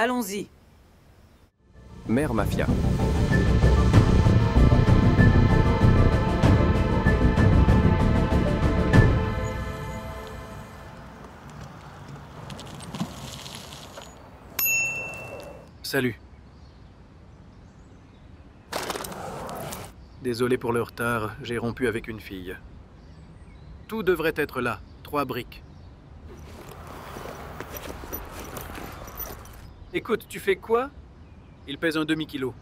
Allons-y. Mère Mafia. Salut. Désolé pour le retard, j'ai rompu avec une fille. Tout devrait être là, 3 briques. Écoute, tu fais quoi? Il pèse un demi-kilo.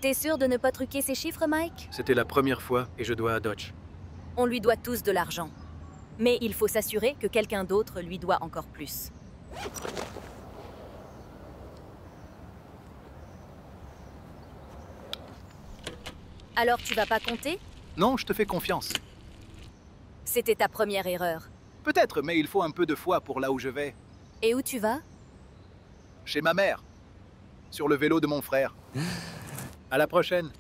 T'es sûr de ne pas truquer ces chiffres, Mike? C'était la première fois et je dois à Dodge. On lui doit tous de l'argent. Mais il faut s'assurer que quelqu'un d'autre lui doit encore plus. Alors tu vas pas compter? Non, je te fais confiance. C'était ta première erreur. Peut-être, mais il faut un peu de foi pour là où je vais. Et où tu vas? Chez ma mère. Sur le vélo de mon frère. À la prochaine.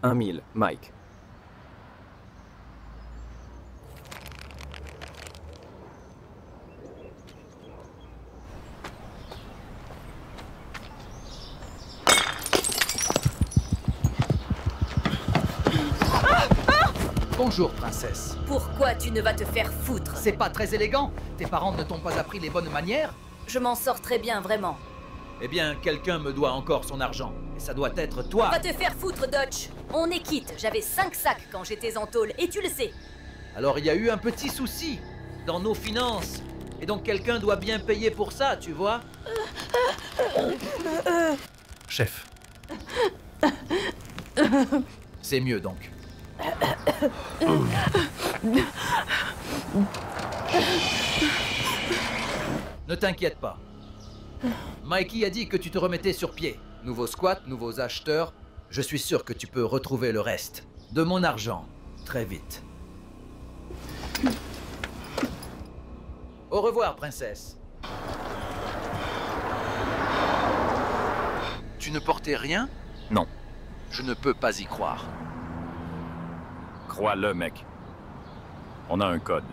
Un mille, Mike. Bonjour, princesse. Pourquoi tu ne vas te faire foutre? C'est pas très élégant. Tes parents ne t'ont pas appris les bonnes manières? Je m'en sors très bien, vraiment. Eh bien, quelqu'un me doit encore son argent. Et ça doit être toi. Va te faire foutre, Dutch. On est quitte. J'avais 5 sacs quand j'étais en tôle, et tu le sais. Alors il y a eu un petit souci dans nos finances. Et donc quelqu'un doit bien payer pour ça, tu vois? Chef. C'est mieux donc. Ne t'inquiète pas. Mikey a dit que tu te remettais sur pied. Nouveau squat, nouveaux acheteurs. Je suis sûr que tu peux retrouver le reste. De mon argent. Très vite. Au revoir, princesse. Tu ne portais rien? Non. Je ne peux pas y croire. Crois-le, mec. On a un code.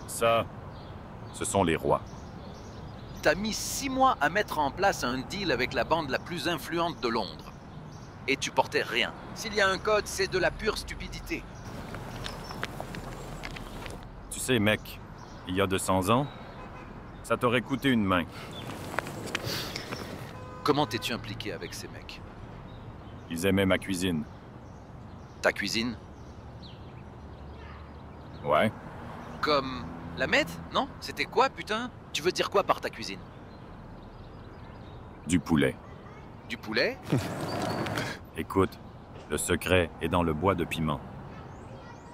Ça, ce sont les rois. T'as mis 6 mois à mettre en place un deal avec la bande la plus influente de Londres. Et tu portais rien. S'il y a un code, c'est de la pure stupidité. Tu sais, mec, il y a 200 ans, ça t'aurait coûté une main. Comment t'es-tu impliqué avec ces mecs? Ils aimaient ma cuisine. Ta cuisine? Ouais. Comme la meth? Non? C'était quoi, putain? Tu veux dire quoi par ta cuisine? Du poulet. Du poulet? Écoute, le secret est dans le bois de piment.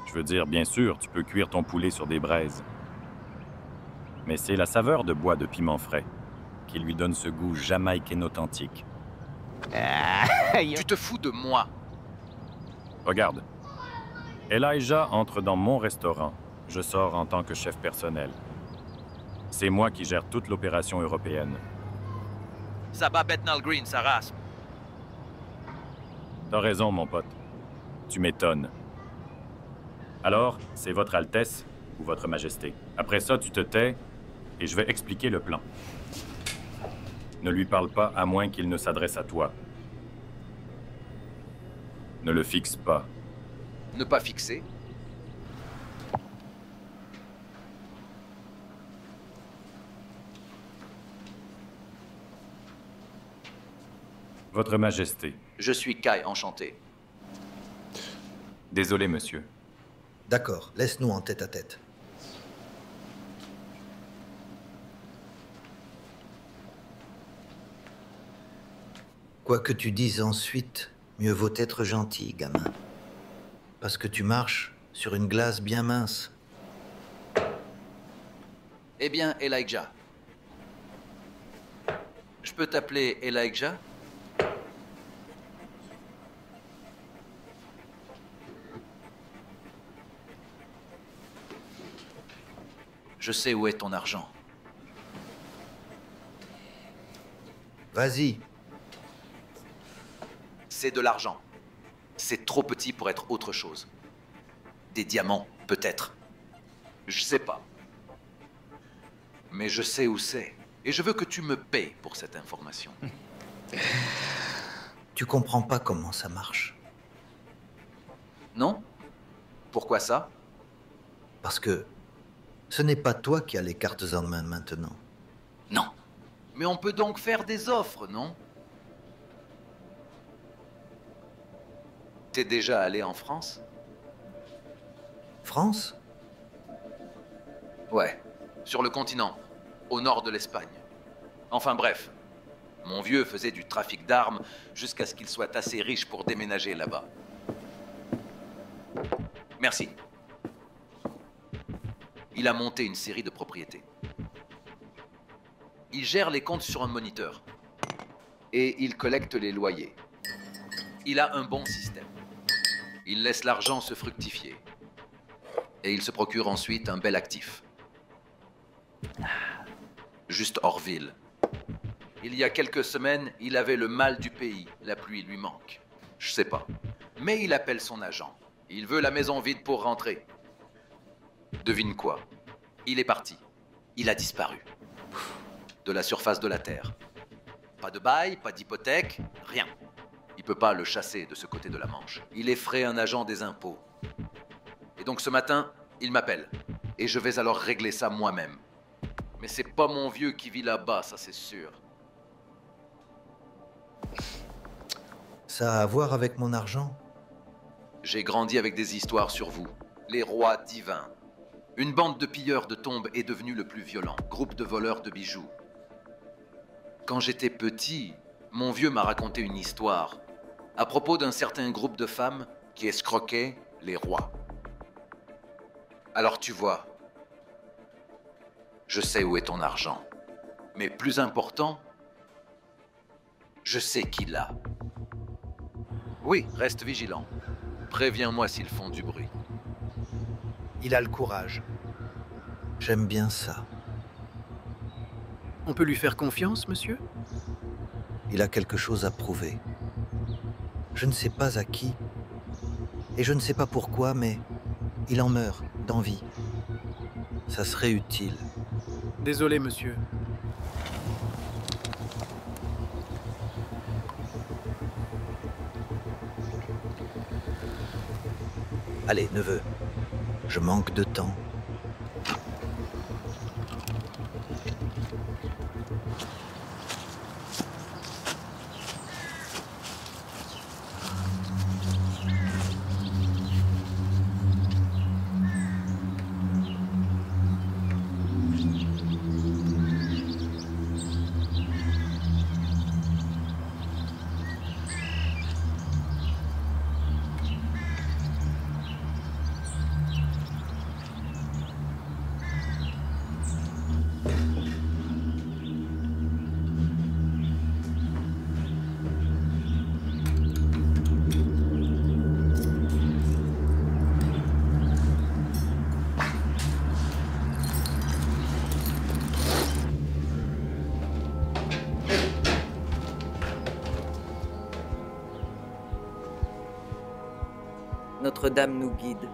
Je veux dire, bien sûr, tu peux cuire ton poulet sur des braises. Mais c'est la saveur de bois de piment frais qui lui donne ce goût jamaïcain authentique. Tu te fous de moi? Regarde. Elijah entre dans mon restaurant. Je sors en tant que chef personnel. C'est moi qui gère toute l'opération européenne. Ça bat Bethnal Green, sa race. T'as raison, mon pote. Tu m'étonnes. Alors, c'est votre Altesse ou votre Majesté. Après ça, tu te tais et je vais expliquer le plan. Ne lui parle pas à moins qu'il ne s'adresse à toi. Ne le fixe pas. Ne pas fixer? Votre Majesté. Je suis Kai, enchanté. Désolé, monsieur. D'accord, laisse-nous en tête-à-tête. Quoi que tu dises ensuite, mieux vaut être gentil, gamin. Parce que tu marches sur une glace bien mince. Eh bien, Elijah. Je peux t'appeler Elijah? Je sais où est ton argent. Vas-y. c'est de l'argent. C'est trop petit pour être autre chose. Des diamants, peut-être. Je sais pas. Mais je sais où c'est. Et je veux que tu me payes pour cette information. Tu comprends pas comment ça marche. Non? Pourquoi ça? Parce que ce n'est pas toi qui as les cartes en main maintenant. Non. Mais on peut donc faire des offres, non? T'es déjà allé en France? France? Ouais, sur le continent, au nord de l'Espagne. Enfin bref, mon vieux faisait du trafic d'armes jusqu'à ce qu'il soit assez riche pour déménager là-bas. Merci. Il a monté une série de propriétés. Il gère les comptes sur un moniteur. Et il collecte les loyers. Il a un bon système. Il laisse l'argent se fructifier. Et il se procure ensuite un bel actif. Juste hors ville. Il y a quelques semaines, il avait le mal du pays. La pluie lui manque. Je sais pas. Mais il appelle son agent. Il veut la maison vide pour rentrer. Devine quoi? Il est parti. Il a disparu. De la surface de la Terre. Pas de bail, pas d'hypothèque, rien. Il peut pas le chasser de ce côté de la Manche. Il effraie un agent des impôts. Et donc ce matin, il m'appelle. Et je vais alors régler ça moi-même. Mais c'est pas mon vieux qui vit là-bas, ça c'est sûr. Ça a à voir avec mon argent? J'ai grandi avec des histoires sur vous. Les rois divins. Une bande de pilleurs de tombes est devenue le plus violent. Groupe de voleurs de bijoux. Quand j'étais petit, mon vieux m'a raconté une histoire à propos d'un certain groupe de femmes qui escroquaient les rois. Alors tu vois, je sais où est ton argent. Mais plus important, je sais qui l'a. Oui, reste vigilant. Préviens-moi s'ils font du bruit. Il a le courage. J'aime bien ça. On peut lui faire confiance, monsieur? Il a quelque chose à prouver. Je ne sais pas à qui. Et je ne sais pas pourquoi, mais il en meurt d'envie. Ça serait utile. Désolé, monsieur. Allez, neveu. Je manque de temps. Notre-Dame nous guide.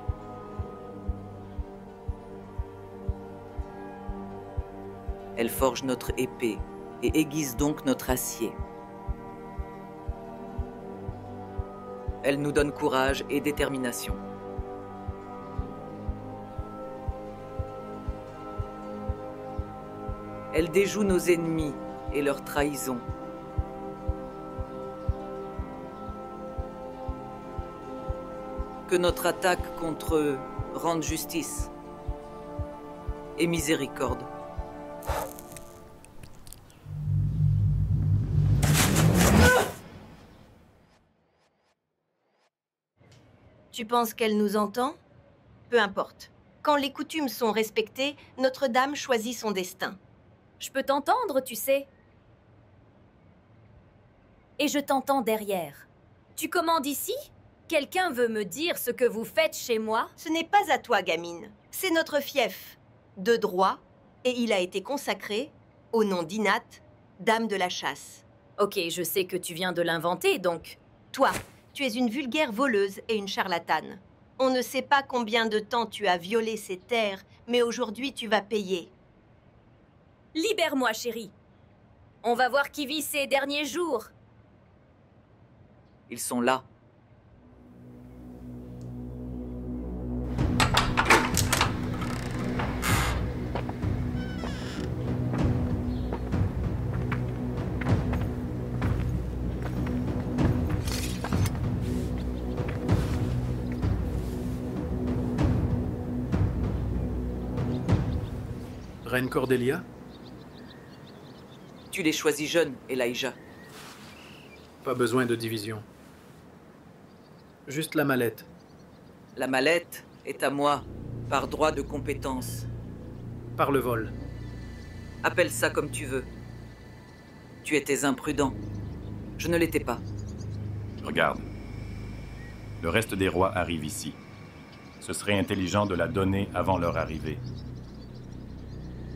Elle forge notre épée et aiguise donc notre acier. Elle nous donne courage et détermination. Elle déjoue nos ennemis et leurs trahisons. Que notre attaque contre eux rende justice et miséricorde. Tu penses qu'elle nous entend? Peu importe. Quand les coutumes sont respectées, Notre-Dame choisit son destin. Je peux t'entendre, tu sais. Et je t'entends derrière. Tu commandes ici? Quelqu'un veut me dire ce que vous faites chez moi? Ce n'est pas à toi, gamine. C'est notre fief, de droit, et il a été consacré au nom d'Inat, dame de la chasse. Ok, je sais que tu viens de l'inventer, donc Toi, tu es une vulgaire voleuse et une charlatane. On ne sait pas combien de temps tu as violé ces terres, mais aujourd'hui tu vas payer. Libère-moi, chérie. On va voir qui vit ces derniers jours. Ils sont là. Reine Cordelia? Tu les choisis jeunes, Elijah. Pas besoin de division. Juste la mallette. La mallette est à moi, par droit de compétence. Par le vol. Appelle ça comme tu veux. Tu étais imprudent. Je ne l'étais pas. Regarde. Le reste des rois arrive ici. Ce serait intelligent de la donner avant leur arrivée.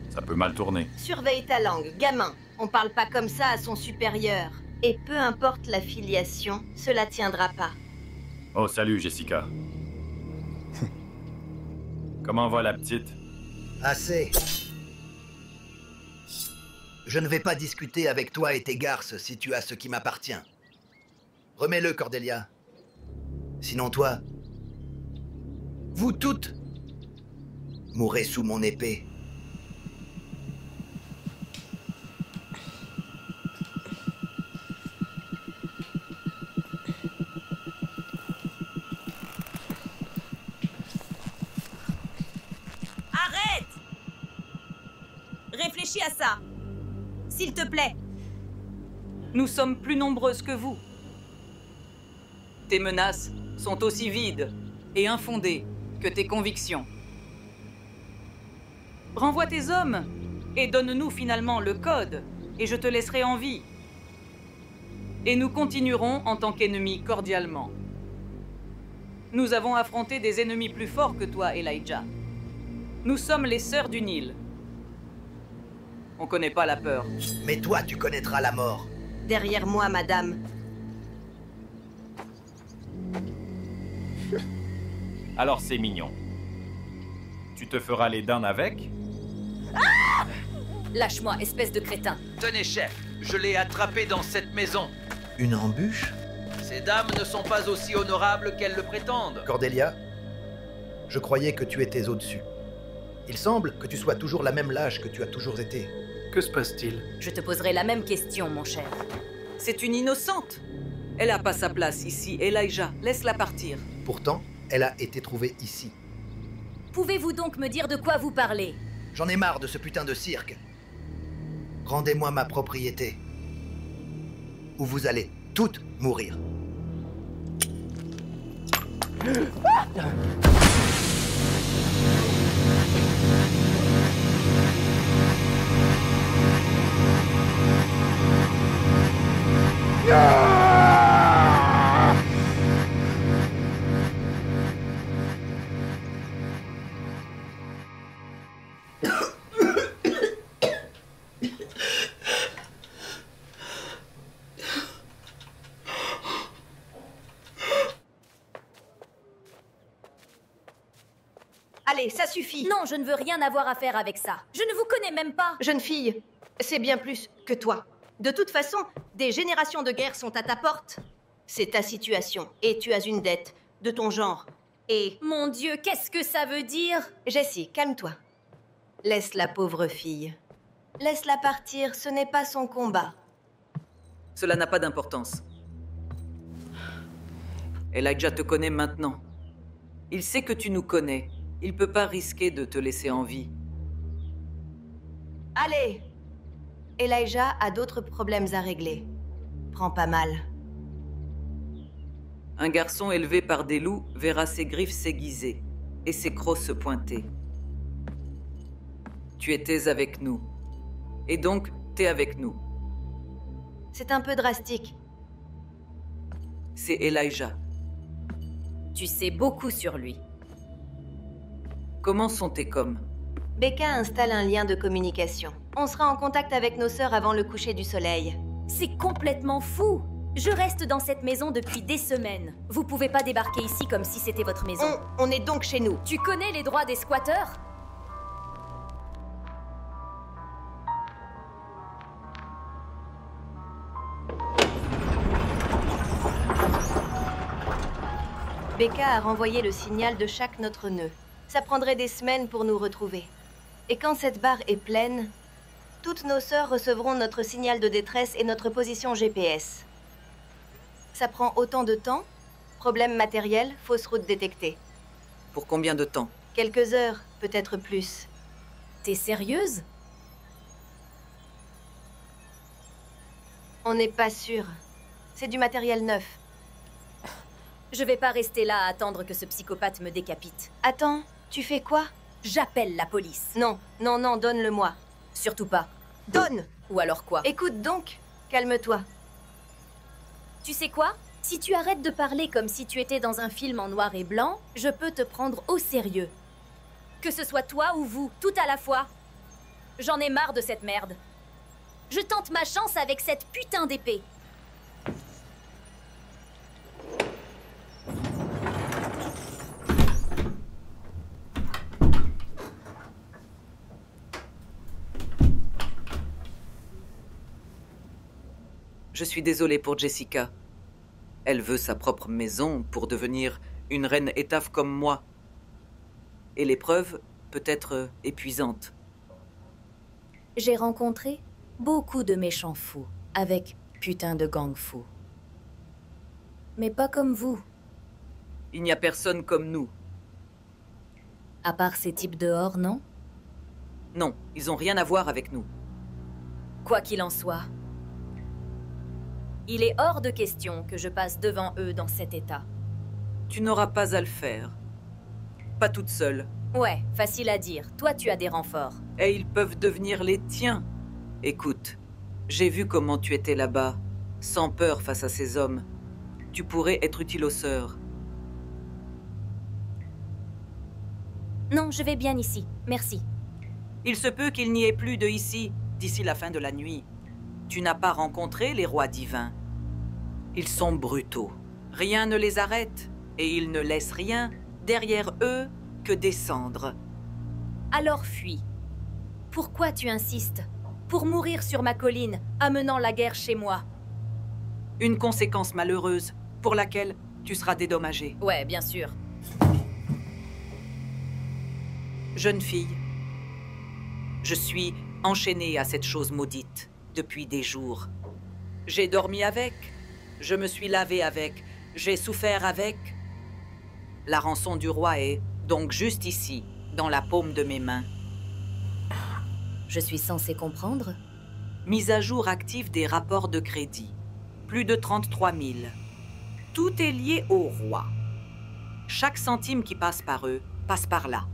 Ça peut mal tourner. Surveille ta langue, gamin. On parle pas comme ça à son supérieur. Et peu importe la filiation, cela tiendra pas. Oh, salut, Jessica. Comment va la petite? Assez. Je ne vais pas discuter avec toi et tes garces si tu as ce qui m'appartient. Remets-le, Cordelia. Sinon toi, vous toutes, mourrez sous mon épée. Arrête! Réfléchis à ça. S'il te plaît. Nous sommes plus nombreuses que vous. Tes menaces sont aussi vides et infondées que tes convictions. Renvoie tes hommes et donne-nous finalement le code, et je te laisserai en vie. Et nous continuerons en tant qu'ennemis cordialement. Nous avons affronté des ennemis plus forts que toi, Elijah. Nous sommes les sœurs du Nil. On connaît pas la peur. Mais toi, tu connaîtras la mort. Derrière moi, madame. Alors c'est mignon. Tu te feras les dents avec? Lâche-moi, espèce de crétin. Tenez, chef, je l'ai attrapé dans cette maison. Une embûche? Ces dames ne sont pas aussi honorables qu'elles le prétendent. Cordelia, je croyais que tu étais au-dessus. Il semble que tu sois toujours la même lâche que tu as toujours été. Que se passe-t-il? Je te poserai la même question, mon cher. C'est une innocente. Elle a pas sa place ici, Elijah. Laisse-la partir. Pourtant, elle a été trouvée ici. Pouvez-vous donc me dire de quoi vous parlez? J'en ai marre de ce putain de cirque. Rendez-moi ma propriété. Ou vous allez toutes mourir. Allez, ça suffit. Non, je ne veux rien avoir à faire avec ça. Je ne vous connais même pas. Jeune fille, c'est bien plus que toi. De toute façon, des générations de guerre sont à ta porte. C'est ta situation, et tu as une dette de ton genre. Et... Mon Dieu, qu'est-ce que ça veut dire? Jessie, calme-toi. Laisse la pauvre fille. Laisse-la partir, ce n'est pas son combat. Cela n'a pas d'importance. Elijah te connaît maintenant. Il sait que tu nous connais. Il peut pas risquer de te laisser en vie. Allez! Elijah a d'autres problèmes à régler. Prends pas mal. Un garçon élevé par des loups verra ses griffes s'aiguiser et ses crocs se pointer. Tu étais avec nous. Et donc, t'es avec nous. C'est un peu drastique. C'est Elijah. Tu sais beaucoup sur lui. Comment sont tes coms? Becca installe un lien de communication. On sera en contact avec nos sœurs avant le coucher du soleil. C'est complètement fou. Je reste dans cette maison depuis des semaines. Vous pouvez pas débarquer ici comme si c'était votre maison. On est donc chez nous. Tu connais les droits des squatteurs? Becca a renvoyé le signal de chaque notre nœud. Ça prendrait des semaines pour nous retrouver. Et quand cette barre est pleine, toutes nos sœurs recevront notre signal de détresse et notre position GPS. Ça prend autant de temps? Problème matériel, fausse route détectée. Pour combien de temps? Quelques heures, peut-être plus. T'es sérieuse? On n'est pas sûr. C'est du matériel neuf. Je vais pas rester là à attendre que ce psychopathe me décapite. Attends, tu fais quoi? J'appelle la police. Non, non, non, donne-le-moi. Surtout pas. Donne! Ou alors quoi? Écoute donc, calme-toi. Tu sais quoi? Si tu arrêtes de parler comme si tu étais dans un film en noir et blanc, je peux te prendre au sérieux. Que ce soit toi ou vous, tout à la fois. J'en ai marre de cette merde. Je tente ma chance avec cette putain d'épée. Je suis désolé pour Jessica. Elle veut sa propre maison pour devenir une reine étaffe comme moi. Et l'épreuve peut être épuisante. J'ai rencontré beaucoup de méchants fous, avec putain de gang fous. Mais pas comme vous. Il n'y a personne comme nous. À part ces types dehors, non? Non, ils n'ont rien à voir avec nous. Quoi qu'il en soit, il est hors de question que je passe devant eux dans cet état. Tu n'auras pas à le faire. Pas toute seule. Ouais, facile à dire. Toi, tu as des renforts. Et ils peuvent devenir les tiens. Écoute, j'ai vu comment tu étais là-bas, sans peur face à ces hommes. Tu pourrais être utile aux sœurs. Non, je vais bien ici. Merci. Il se peut qu'il n'y ait plus de ici d'ici la fin de la nuit. Tu n'as pas rencontré les rois divins. Ils sont brutaux. Rien ne les arrête, et ils ne laissent rien derrière eux que des cendres. Alors fuis. Pourquoi tu insistes? Pour mourir sur ma colline, amenant la guerre chez moi. Une conséquence malheureuse pour laquelle tu seras dédommagée. Ouais, bien sûr. Jeune fille, je suis enchaînée à cette chose maudite depuis des jours. J'ai dormi avec, je me suis lavée avec, j'ai souffert avec. La rançon du roi est donc juste ici, dans la paume de mes mains. Je suis censée comprendre? Mise à jour active des rapports de crédit. Plus de 33 000. Tout est lié au roi. Chaque centime qui passe par eux passe par là.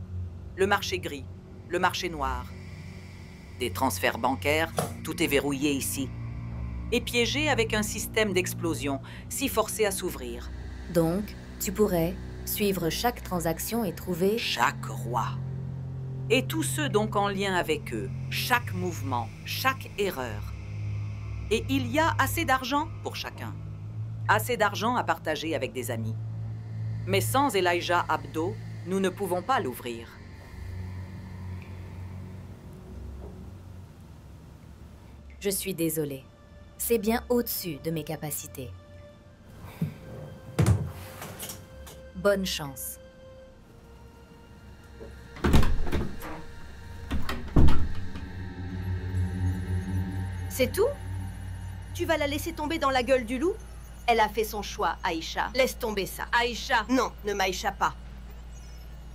Le marché gris, le marché noir. Des transferts bancaires, tout est verrouillé ici. Et piégé avec un système d'explosion, si forcé à s'ouvrir. Donc, tu pourrais suivre chaque transaction et trouver... Chaque roi. Et tous ceux donc en lien avec eux, chaque mouvement, chaque erreur. Et il y a assez d'argent pour chacun. Assez d'argent à partager avec des amis. Mais sans Elijah Abdo, nous ne pouvons pas l'ouvrir. Je suis désolée. C'est bien au-dessus de mes capacités. Bonne chance. C'est tout? Tu vas la laisser tomber dans la gueule du loup? Elle a fait son choix, Aïcha. Laisse tomber ça. Aïcha! Non, ne m'Aïcha pas.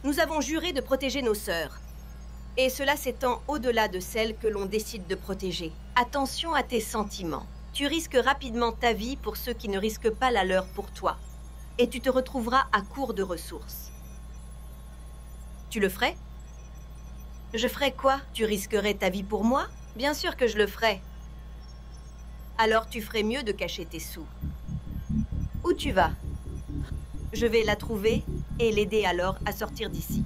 Nous avons juré de protéger nos sœurs. Et cela s'étend au-delà de celles que l'on décide de protéger. Attention à tes sentiments. Tu risques rapidement ta vie pour ceux qui ne risquent pas la leur pour toi. Et tu te retrouveras à court de ressources. Tu le ferais? Je ferais quoi? Tu risquerais ta vie pour moi? Bien sûr que je le ferais. Alors tu ferais mieux de cacher tes sous. Où tu vas? Je vais la trouver et l'aider alors à sortir d'ici.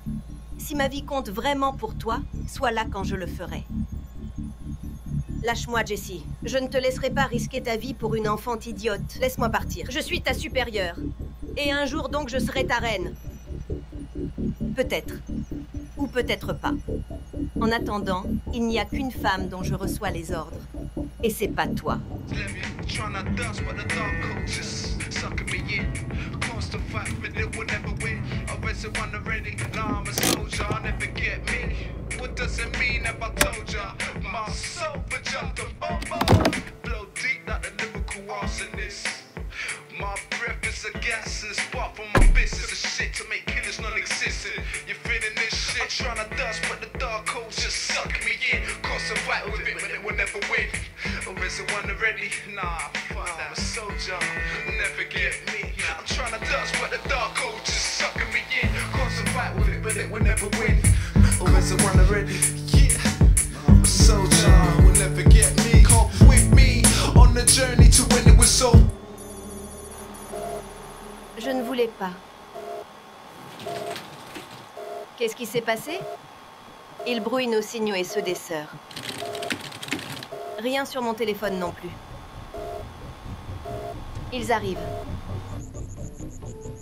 Si ma vie compte vraiment pour toi, sois là quand je le ferai. Lâche-moi, Jessie. Je ne te laisserai pas risquer ta vie pour une enfante idiote. Laisse-moi partir. Je suis ta supérieure. Et un jour donc, je serai ta reine. Peut-être. Ou peut-être pas. En attendant, il n'y a qu'une femme dont je reçois les ordres. Et c'est pas toi. What does it mean if I told ya? My soul for just a bumper. Blow deep like the lyrical arsonist. My breath is a gaseous spark from my business. A shit to make killers non-existent. You feeling this shit? I'm trying to dust, but the dark codes just suck me in. Can't survive with it, but it will never win. Or is it one already? Nah, fuck that. I'm a soldier, will never get me. I'm trying to dust, but the dark codes just sucking me in. Can't survive with it, but it will never win. Or is it one already? Yeah. I'm a soldier, will never get me. Come with me on the journey to when it was so. Je ne voulais pas. Qu'est-ce qui s'est passé? Il brouille nos signaux et ceux des sœurs. Rien sur mon téléphone non plus. Ils arrivent.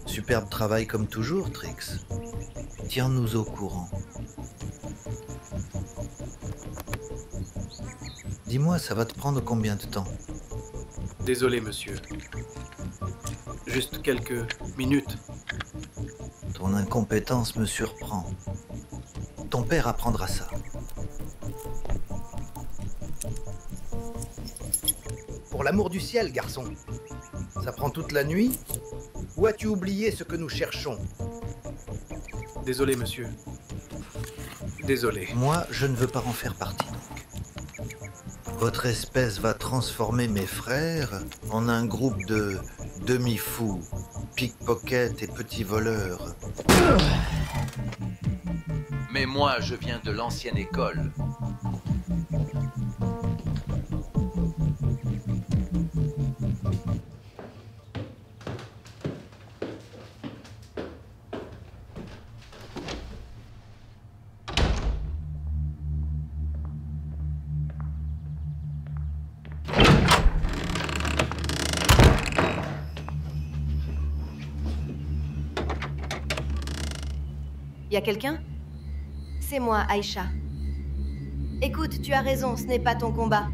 Superbe travail comme toujours, Trix. Tiens-nous au courant. Dis-moi, ça va te prendre combien de temps? Désolé, monsieur. Juste quelques minutes. Ton incompétence me surprend. Ton père apprendra ça. Pour l'amour du ciel, garçon. Ça prend toute la nuit? Ou as-tu oublié ce que nous cherchons? Désolé, monsieur. Désolé. Moi, je ne veux pas en faire partie, donc. Votre espèce va transformer mes frères en un groupe de demi-fous, pickpockets et petits voleurs. Mais moi, je viens de l'ancienne école. Y a quelqu'un? C'est moi, Aïcha. Écoute, tu as raison, ce n'est pas ton combat.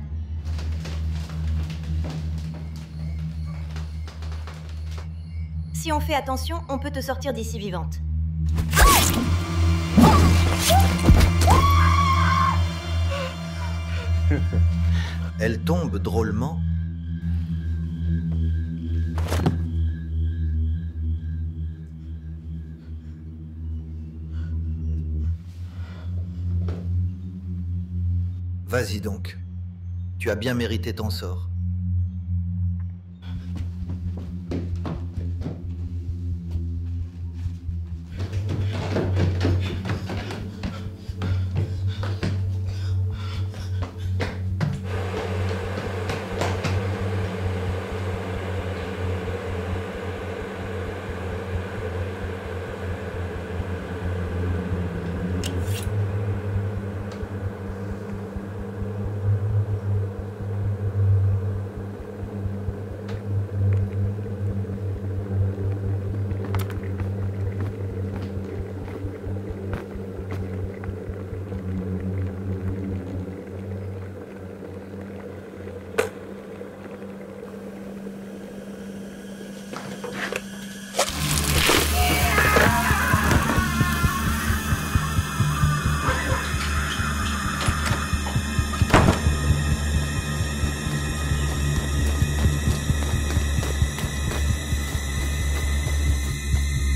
Si on fait attention, on peut te sortir d'ici vivante. Elle tombe drôlement. Vas-y donc. Tu as bien mérité ton sort.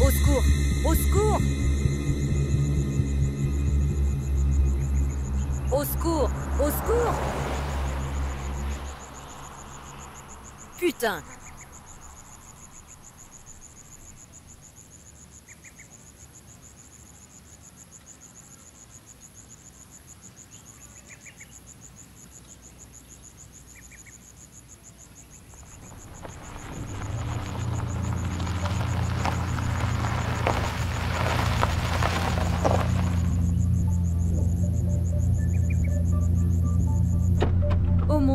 Au secours! Au secours! Au secours! Au secours! Putain!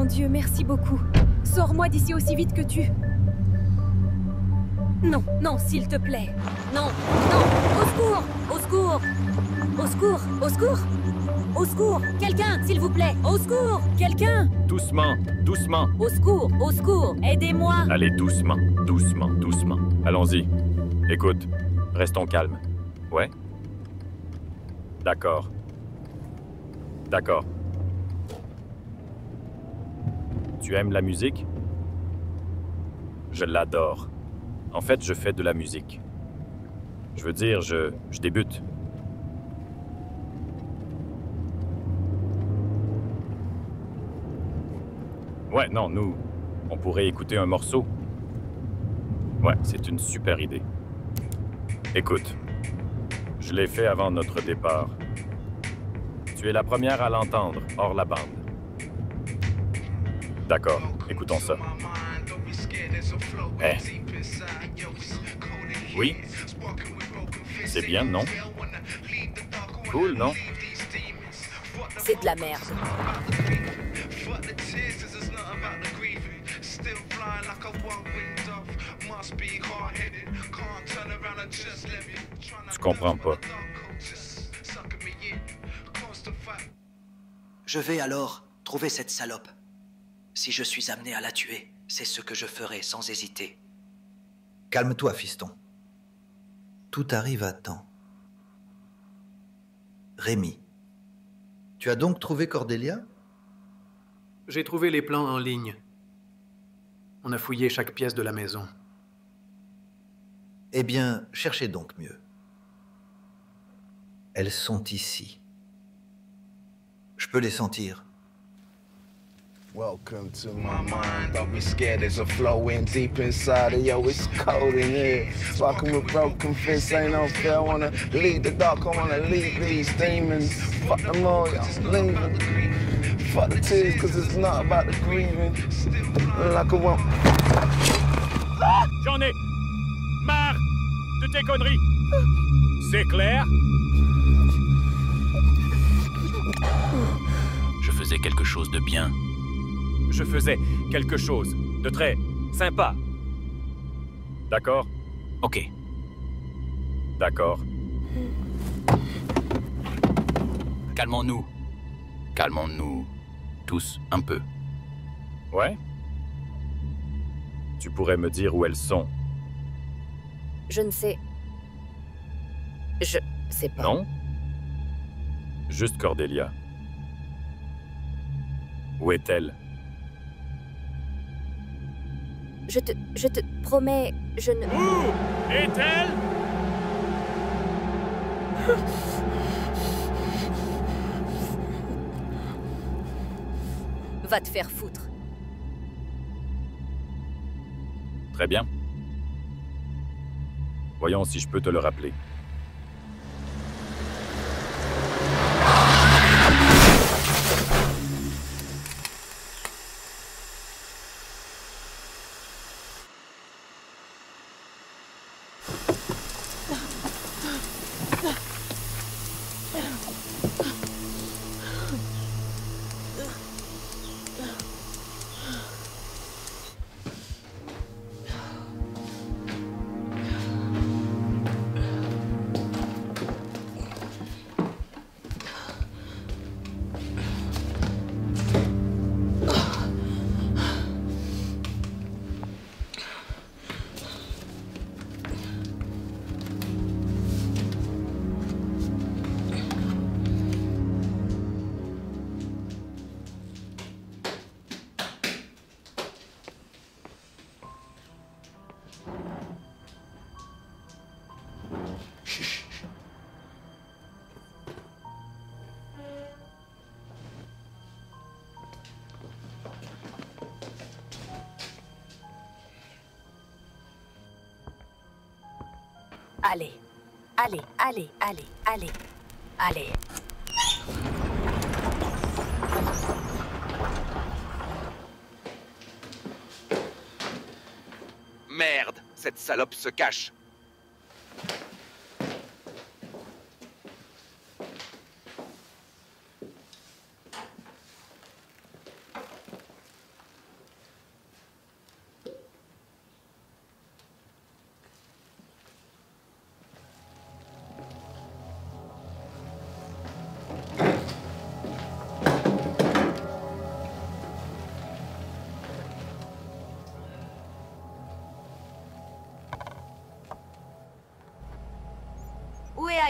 Dieu, merci beaucoup. Sors-moi d'ici aussi vite que tu... Non, non, s'il te plaît. Non, non, au secours, au secours, au secours, au secours, au secours. Quelqu'un, s'il vous plaît, au secours, quelqu'un. Doucement, doucement. Au secours, aidez-moi. Allez, doucement, doucement, doucement. Allons-y. Écoute, restons calmes. Ouais? D'accord. D'accord. Tu aimes la musique? Je l'adore. En fait, je fais de la musique. Je veux dire, je débute. Ouais, non, nous, on pourrait écouter un morceau. Ouais, c'est une super idée. Écoute, je l'ai fait avant notre départ. Tu es la première à l'entendre, hors la bande. D'accord, écoutons ça. Eh. Oui? C'est bien, non? Cool, non? C'est de la merde. Tu comprends pas. Je vais alors trouver cette salope. Si je suis amené à la tuer, c'est ce que je ferai sans hésiter. Calme-toi, fiston. Tout arrive à temps. Rémi, tu as donc trouvé Cordelia? J'ai trouvé les plans en ligne. On a fouillé chaque pièce de la maison. Eh bien, cherchez donc mieux. Elles sont ici. Je peux les sentir. Welcome to my mind. Don't be scared, there's a flow in deep inside of yo. It's cold in here. Rockin' with broken fists, ain't no fear. I wanna lead the dark, I wanna lead these demons. Fuck them all, yo, I'm leaving. Fuck the tears, cause it's not about the grieving. Like a one. J'en ai marre de tes conneries. C'est clair? Je faisais quelque chose de bien. Je faisais quelque chose de très sympa. D'accord? Ok. D'accord. Calmons-nous. Calmons-nous. Tous un peu. Ouais? Tu pourrais me dire où elles sont? Je ne sais... Je sais pas. Non? Juste Cordelia. Où est-elle? Je te promets, je ne... Où est-elle? Va te faire foutre. Très bien. Voyons si je peux te le rappeler. Allez, allez, allez, allez, allez, allez. Merde, cette salope se cache.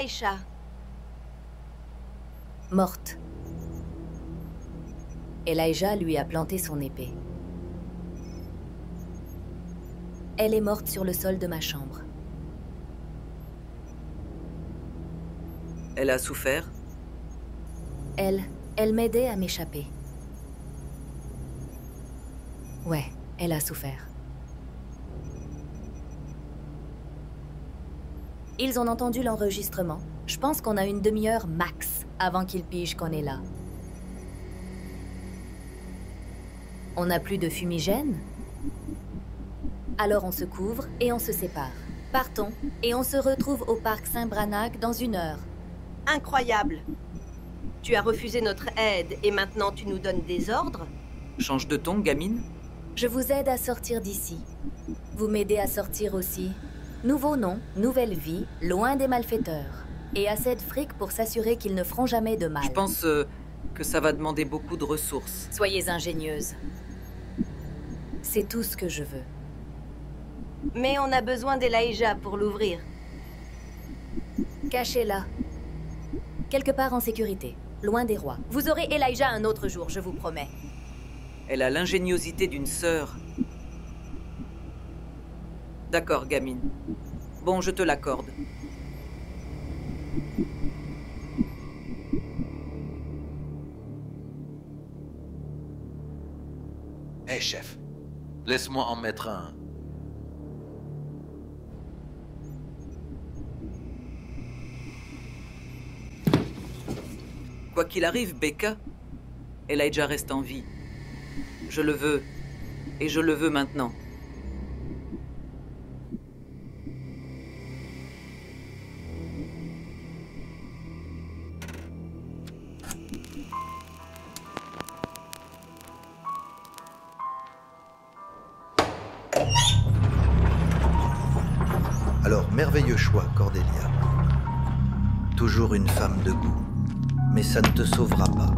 Aïcha? Morte. Elijah lui a planté son épée. Elle est morte sur le sol de ma chambre. Elle a souffert? Elle m'aidait à m'échapper. Ouais, elle a souffert. Ils ont entendu l'enregistrement. Je pense qu'on a une demi-heure max avant qu'ils pigent qu'on est là. On n'a plus de fumigène? Alors on se couvre et on se sépare. Partons et on se retrouve au parc Saint-Branagh dans 1 heure. Incroyable. Tu as refusé notre aide et maintenant tu nous donnes des ordres? Change de ton, gamine? Je vous aide à sortir d'ici. Vous m'aidez à sortir aussi. Nouveau nom, nouvelle vie, loin des malfaiteurs. Et assez de fric pour s'assurer qu'ils ne feront jamais de mal. Je pense que ça va demander beaucoup de ressources. Soyez ingénieuse. C'est tout ce que je veux. Mais on a besoin d'Elijah pour l'ouvrir. Cachez-la. Quelque part en sécurité, loin des rois. Vous aurez Elijah un autre jour, je vous promets. Elle a l'ingéniosité d'une sœur. D'accord, gamine. Bon, je te l'accorde. Hé, chef. Laisse-moi en mettre un. Quoi qu'il arrive, Becca, Elijah reste en vie. Je le veux. Et je le veux maintenant. Alors, merveilleux choix, Cordelia. Toujours une femme de goût. Mais ça ne te sauvera pas.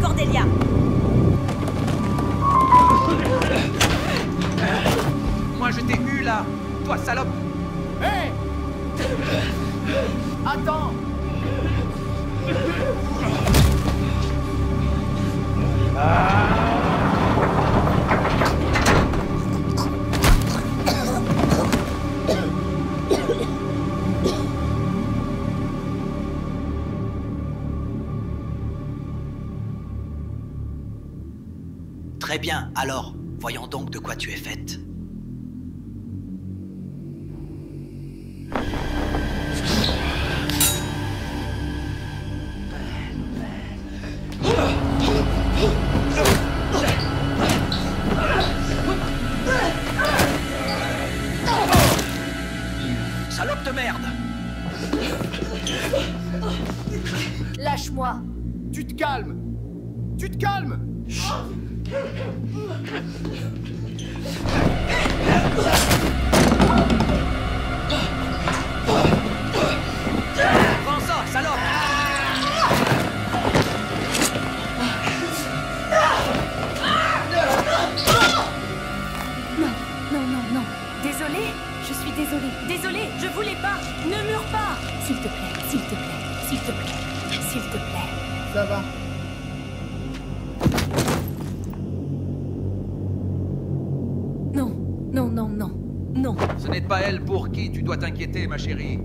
Cordelia! Moi je t'ai eu là, toi salope. Hé! Attends! Très bien, alors, voyons donc de quoi tu es faite. Salope de merde! Lâche-moi! Tu te calmes! Tu te calmes! Prends ça, salope! Non, non, non, non. Désolée, je suis désolée. Désolée, je voulais pas. Ne mure pas. S'il te plaît, s'il te plaît, s'il te plaît, s'il te plaît. Ça va. Non, non, non, non, non. Ce n'est pas elle pour qui tu dois t'inquiéter, ma chérie.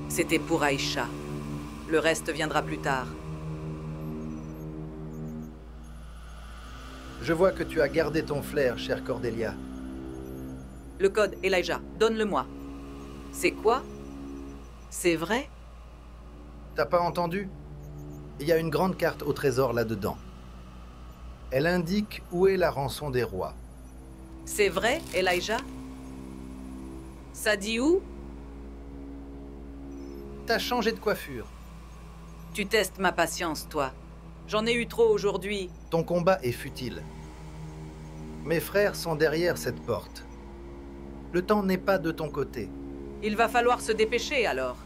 C'était pour Aïcha. Le reste viendra plus tard. Je vois que tu as gardé ton flair, chère Cordelia. Le code, Elijah, donne-le-moi. C'est quoi? C'est vrai? T'as pas entendu? Il y a une grande carte au trésor là-dedans. Elle indique où est la rançon des rois. C'est vrai, Elijah? Ça dit où? t'as changé de coiffure. Tu testes ma patience, toi. J'en ai eu trop aujourd'hui. Ton combat est futile. Mes frères sont derrière cette porte. Le temps n'est pas de ton côté. Il va falloir se dépêcher, alors.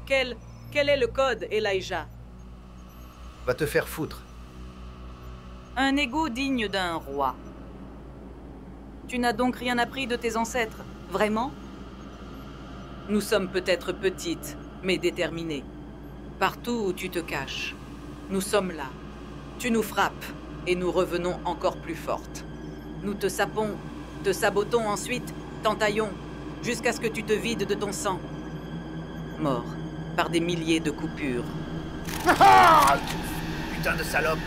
Quel est le code, Elijah? Va te faire foutre. Un ego digne d'un roi. Tu n'as donc rien appris de tes ancêtres, vraiment? Nous sommes peut-être petites, mais déterminées. Partout où tu te caches, nous sommes là. Tu nous frappes, et nous revenons encore plus fortes. Nous te sapons, te sabotons ensuite, t'entaillons, jusqu'à ce que tu te vides de ton sang. Mort, par des milliers de coupures. Putain de salope!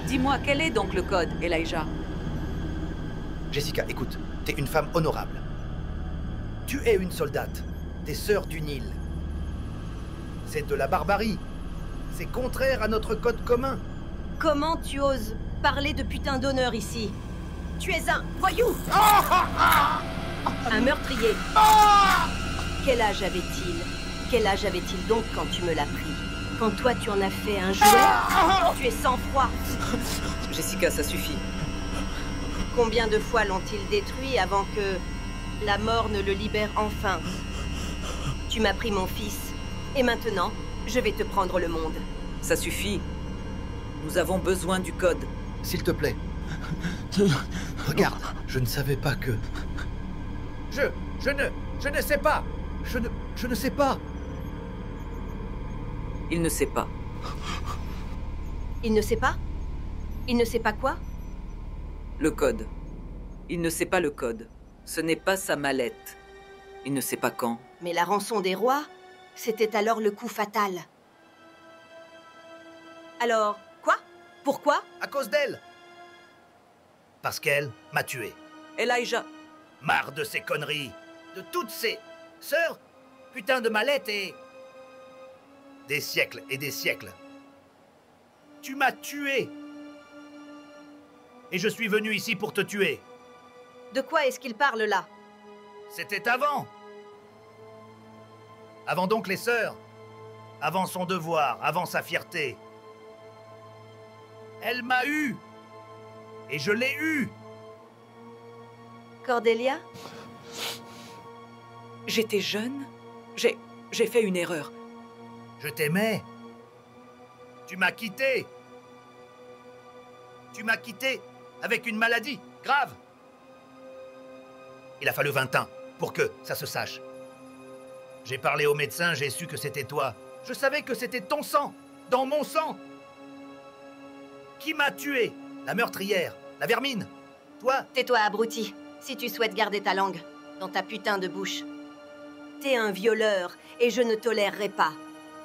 Dis-moi, quel est donc le code, Elijah? Jessica, écoute, t'es une femme honorable. Tu es une soldate, des sœurs du Nil. C'est de la barbarie. C'est contraire à notre code commun. Comment tu oses parler de putain d'honneur ici? Tu es un voyou! Un meurtrier. Quel âge avait-il? Quel âge avait-il donc quand tu me l'as pris? Quand toi tu en as fait un jouet? Tu es sans froid. Jessica, ça suffit. Combien de fois l'ont-ils détruit avant que la mort ne le libère enfin? Tu m'as pris mon fils, et maintenant, je vais te prendre le monde. Ça suffit. Nous avons besoin du code. S'il te plaît. Regarde, je ne savais pas que... Je ne sais pas. Je ne sais pas. Il ne sait pas. Il ne sait pas? Il ne sait pas quoi? Le code. Il ne sait pas le code. Ce n'est pas sa mallette. Il ne sait pas quand. Mais la rançon des rois, c'était alors le coup fatal. Alors, quoi? Pourquoi? À cause d'elle. Parce qu'elle m'a tué. Elijah. Marre de ces conneries. De toutes ces sœurs, putain de mallettes et... Des siècles et des siècles. Tu m'as tué. Et je suis venu ici pour te tuer. De quoi est-ce qu'il parle là? C'était avant. Avant donc les sœurs. Avant son devoir, avant sa fierté. Elle m'a eu. Et je l'ai eu. Cordelia? J'étais jeune. J'ai fait une erreur. Je t'aimais. Tu m'as quitté. Tu m'as quitté avec une maladie grave. Il a fallu 20 ans pour que ça se sache. J'ai parlé au médecin, j'ai su que c'était toi. Je savais que c'était ton sang, dans mon sang. Qui m'a tué? La meurtrière, la vermine. Toi? Tais-toi, abruti, si tu souhaites garder ta langue dans ta putain de bouche. T'es un violeur, et je ne tolérerai pas.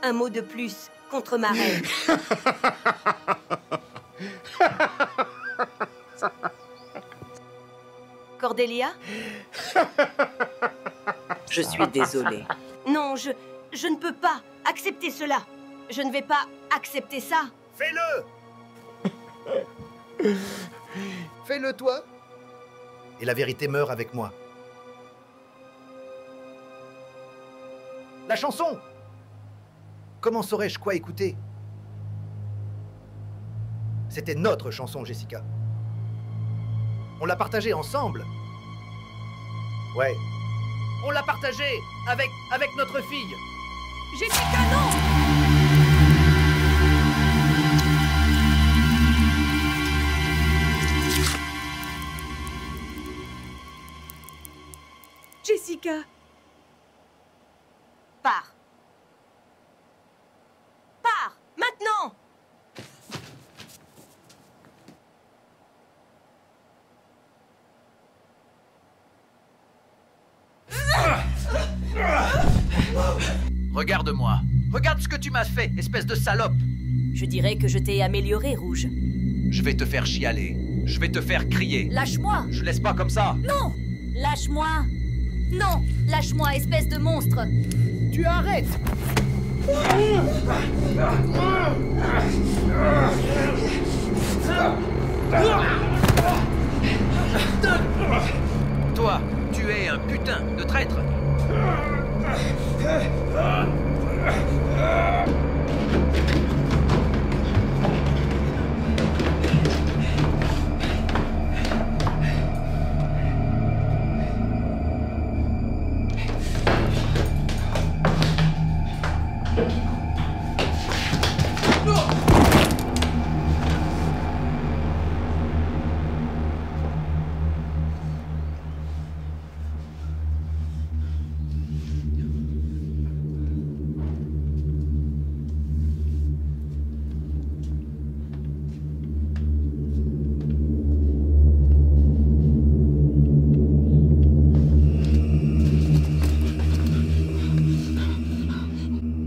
Un mot de plus contre ma reine. Cordelia? Je suis désolée. Non, je ne peux pas accepter cela. Je ne vais pas accepter ça. Fais-le! Fais-le, toi. Et la vérité meurt avec moi. La chanson! Comment saurais-je quoi écouter? C'était notre chanson, Jessica. On l'a partagée ensemble. Ouais. On l'a partagée avec notre fille. Jessica, non! Jessica! Pars. Pars, maintenant! Regarde-moi. Regarde ce que tu m'as fait, espèce de salope. Je dirais que je t'ai amélioré, Rouge. Je vais te faire chialer. Je vais te faire crier. Lâche-moi! Je laisse pas comme ça. Non! Lâche-moi! Non! Lâche-moi, espèce de monstre! Tu arrêtes! Toi, tu es un putain de traître.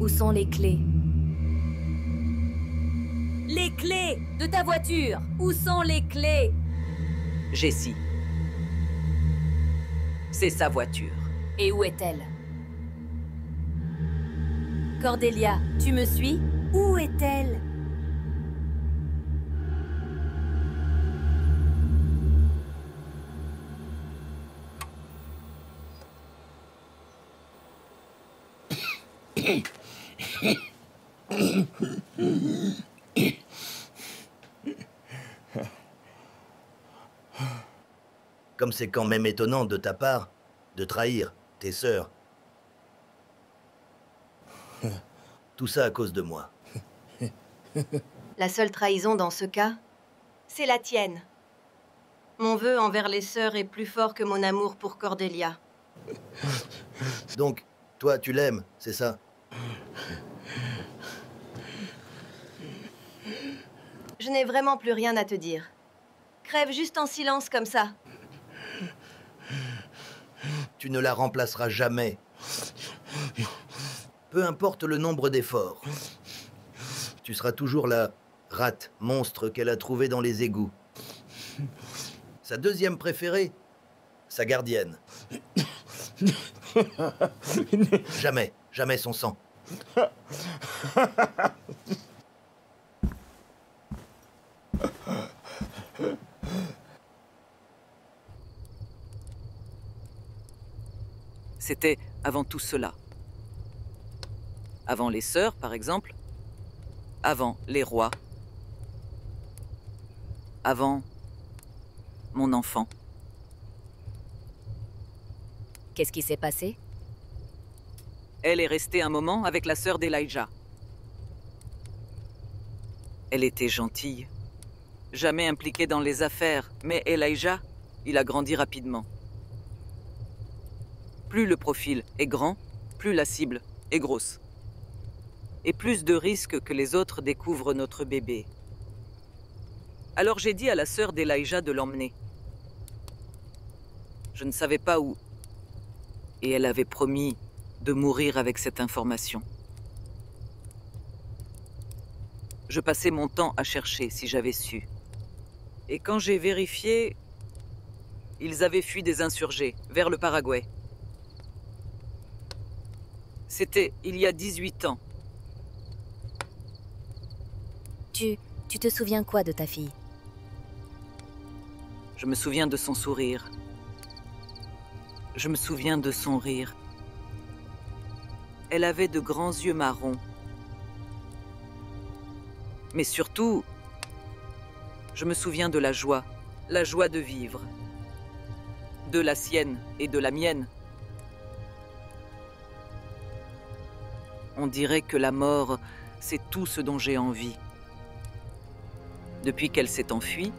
Où sont les clés? Les clés de ta voiture! Où sont les clés? Jessie. C'est sa voiture. Et où est-elle? Cordelia, tu me suis? Où est-elle? Comme c'est quand même étonnant de ta part de trahir tes sœurs. Tout ça à cause de moi. La seule trahison dans ce cas, c'est la tienne. Mon vœu envers les sœurs est plus fort que mon amour pour Cordelia. Donc, toi, tu l'aimes, c'est ça? Je n'ai vraiment plus rien à te dire. Crève juste en silence comme ça. Tu ne la remplaceras jamais. Peu importe le nombre d'efforts. Tu seras toujours la rate monstre qu'elle a trouvée dans les égouts. Sa deuxième préférée, sa gardienne. Jamais, jamais son sang. C'était avant tout cela. Avant les sœurs, par exemple. Avant les rois. Avant mon enfant. Qu'est-ce qui s'est passé? Elle est restée un moment avec la sœur d'Elijah. Elle était gentille, jamais impliquée dans les affaires, mais Elijah, il a grandi rapidement. Plus le profil est grand, plus la cible est grosse. Et plus de risques que les autres découvrent notre bébé. Alors j'ai dit à la sœur d'Elijah de l'emmener. Je ne savais pas où. Et elle avait promis de mourir avec cette information. Je passais mon temps à chercher si j'avais su. Et quand j'ai vérifié, ils avaient fui des insurgés vers le Paraguay. C'était il y a 18 ans. Tu te souviens quoi de ta fille? Je me souviens de son sourire. Je me souviens de son rire. Elle avait de grands yeux marrons. Mais surtout, je me souviens de la joie de vivre. De la sienne et de la mienne. On dirait que la mort, c'est tout ce dont j'ai envie. Depuis qu'elle s'est enfuie,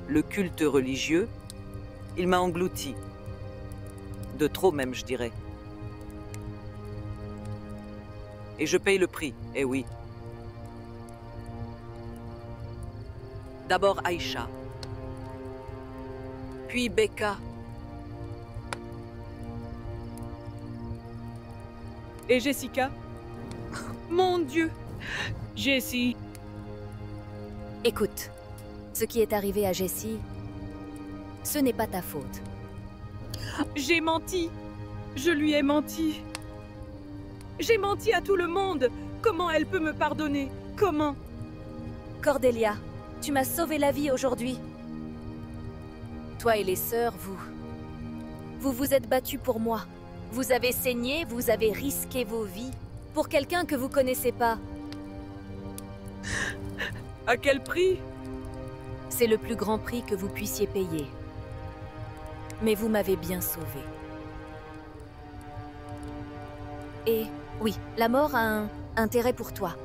le culte religieux, il m'a englouti. De trop même, je dirais. Et je paye le prix, eh oui. D'abord Aïcha. Puis Becca. Et Jessica? Mon Dieu! Jessie! Écoute, ce qui est arrivé à Jessie, ce n'est pas ta faute. J'ai menti. Je lui ai menti. J'ai menti à tout le monde. Comment elle peut me pardonner? Comment? Cordelia, Tu m'as sauvé la vie aujourd'hui. Toi et les sœurs, vous vous êtes battus pour moi. Vous avez saigné, vous avez risqué vos vies pour quelqu'un que vous connaissez pas. À quel prix? C'est le plus grand prix que vous puissiez payer. Mais vous m'avez bien sauvé. Et oui, la mort a un intérêt pour toi.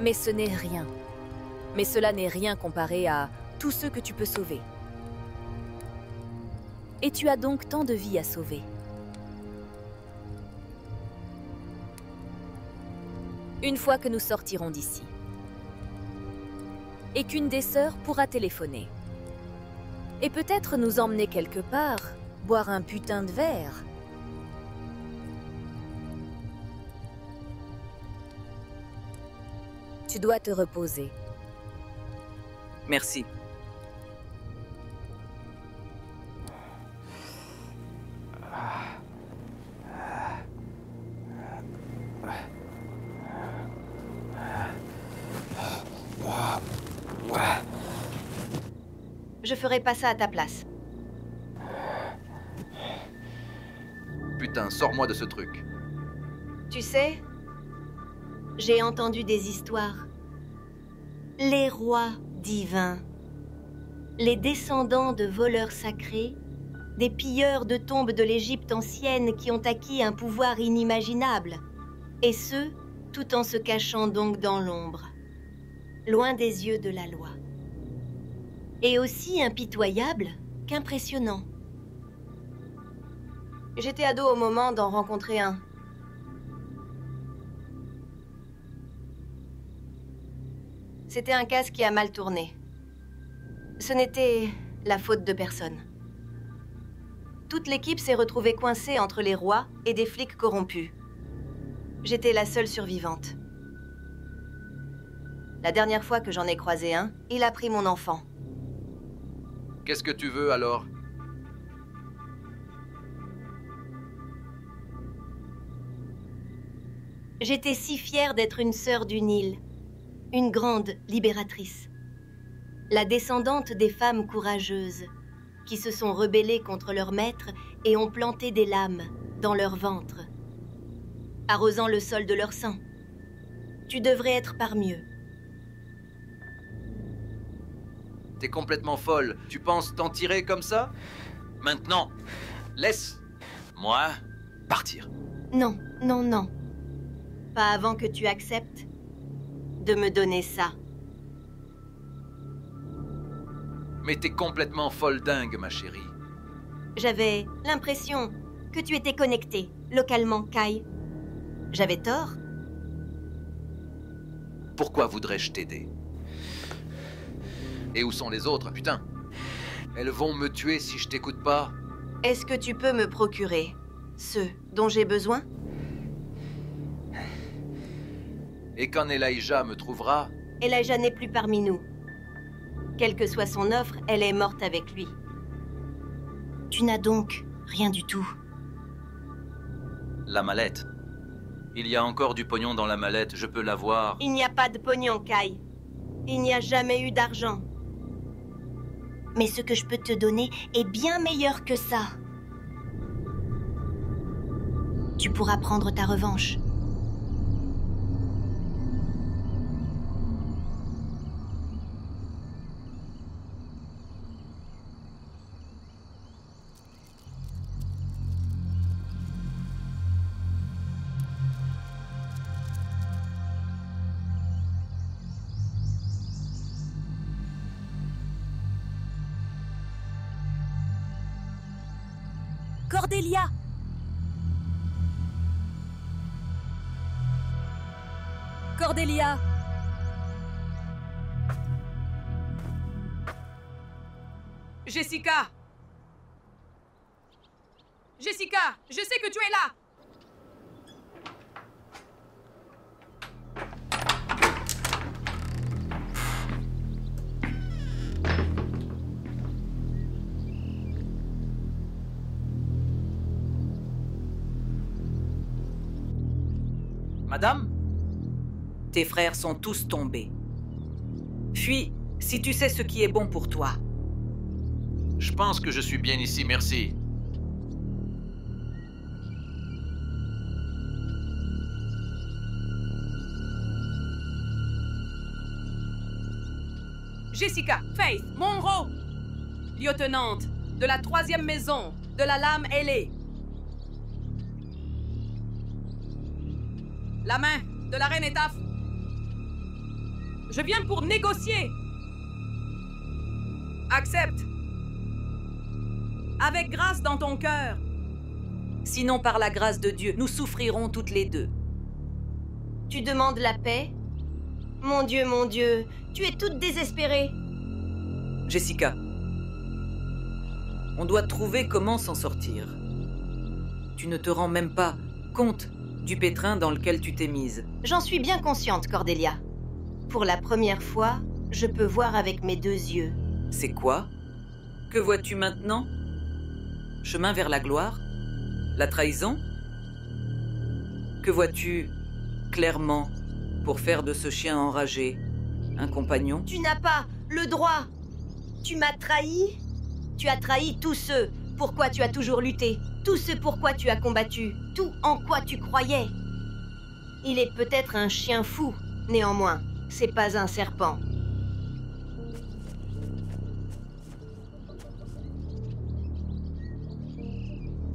Mais ce n'est rien. Mais cela n'est rien comparé à tous ceux que tu peux sauver. Et tu as donc tant de vies à sauver. Une fois que nous sortirons d'ici. Et qu'une des sœurs pourra téléphoner. Et peut-être nous emmener quelque part, boire un putain de verre. Tu dois te reposer. Merci. Je ferai pas ça à ta place. Putain, sors-moi de ce truc. Tu sais, j'ai entendu des histoires. Les rois divins, les descendants de voleurs sacrés, des pilleurs de tombes de l'Égypte ancienne qui ont acquis un pouvoir inimaginable, et ce, tout en se cachant donc dans l'ombre, loin des yeux de la loi. Et aussi impitoyable qu'impressionnant. J'étais ado au moment d'en rencontrer un. C'était un casse qui a mal tourné. Ce n'était la faute de personne. Toute l'équipe s'est retrouvée coincée entre les rois et des flics corrompus. J'étais la seule survivante. La dernière fois que j'en ai croisé un, il a pris mon enfant. Qu'est-ce que tu veux alors? J'étais si fière d'être une sœur du Nil, une grande libératrice. La descendante des femmes courageuses qui se sont rebellées contre leur maître et ont planté des lames dans leur ventre, arrosant le sol de leur sang. Tu devrais être par mieux. T'es complètement folle. Tu penses t'en tirer comme ça? Maintenant, laisse-moi partir. Non, non, non. Pas avant que tu acceptes de me donner ça. Mais t'es complètement folle dingue, ma chérie. J'avais l'impression que tu étais connecté, localement, Kai. J'avais tort? Pourquoi voudrais-je t'aider? Et où sont les autres, putain? Elles vont me tuer si je t'écoute pas. Est-ce que tu peux me procurer ceux dont j'ai besoin? Et quand Elijah me trouvera... Elijah n'est plus parmi nous. Quelle que soit son offre, elle est morte avec lui. Tu n'as donc rien du tout. La mallette. Il y a encore du pognon dans la mallette, je peux l'avoir. Il n'y a pas de pognon, Kai. Il n'y a jamais eu d'argent. Mais ce que je peux te donner est bien meilleur que ça. Tu pourras prendre ta revanche. Cordelia! Cordelia! Jessica! Jessica, je sais que tu es là! Madame? Tes frères sont tous tombés. Fuis Si tu sais ce qui est bon pour toi. Je pense que je suis bien ici, merci. Jessica, Faith, Monroe, lieutenante de la 3e maison de la lame ailée. La main de la reine Etaf. Je viens pour négocier. Accepte. Avec grâce dans ton cœur. Sinon, par la grâce de Dieu, nous souffrirons toutes les deux. Tu demandes la paix? Mon Dieu, tu es toute désespérée. Jessica, on doit trouver comment s'en sortir. Tu ne te rends même pas compte du pétrin dans lequel tu t'es mise. J'en suis bien consciente, Cordelia. Pour la première fois, je peux voir avec mes 2 yeux. C'est quoi? Que vois-tu maintenant? Chemin vers la gloire? La trahison? Que vois-tu clairement pour faire de ce chien enragé un compagnon? Tu n'as pas le droit. Tu m'as trahi. Tu as trahi tous ceux pour quoi tu as toujours lutté, tout ce pour quoi tu as combattu, tout en quoi tu croyais. Il est peut-être un chien fou, néanmoins, c'est pas un serpent.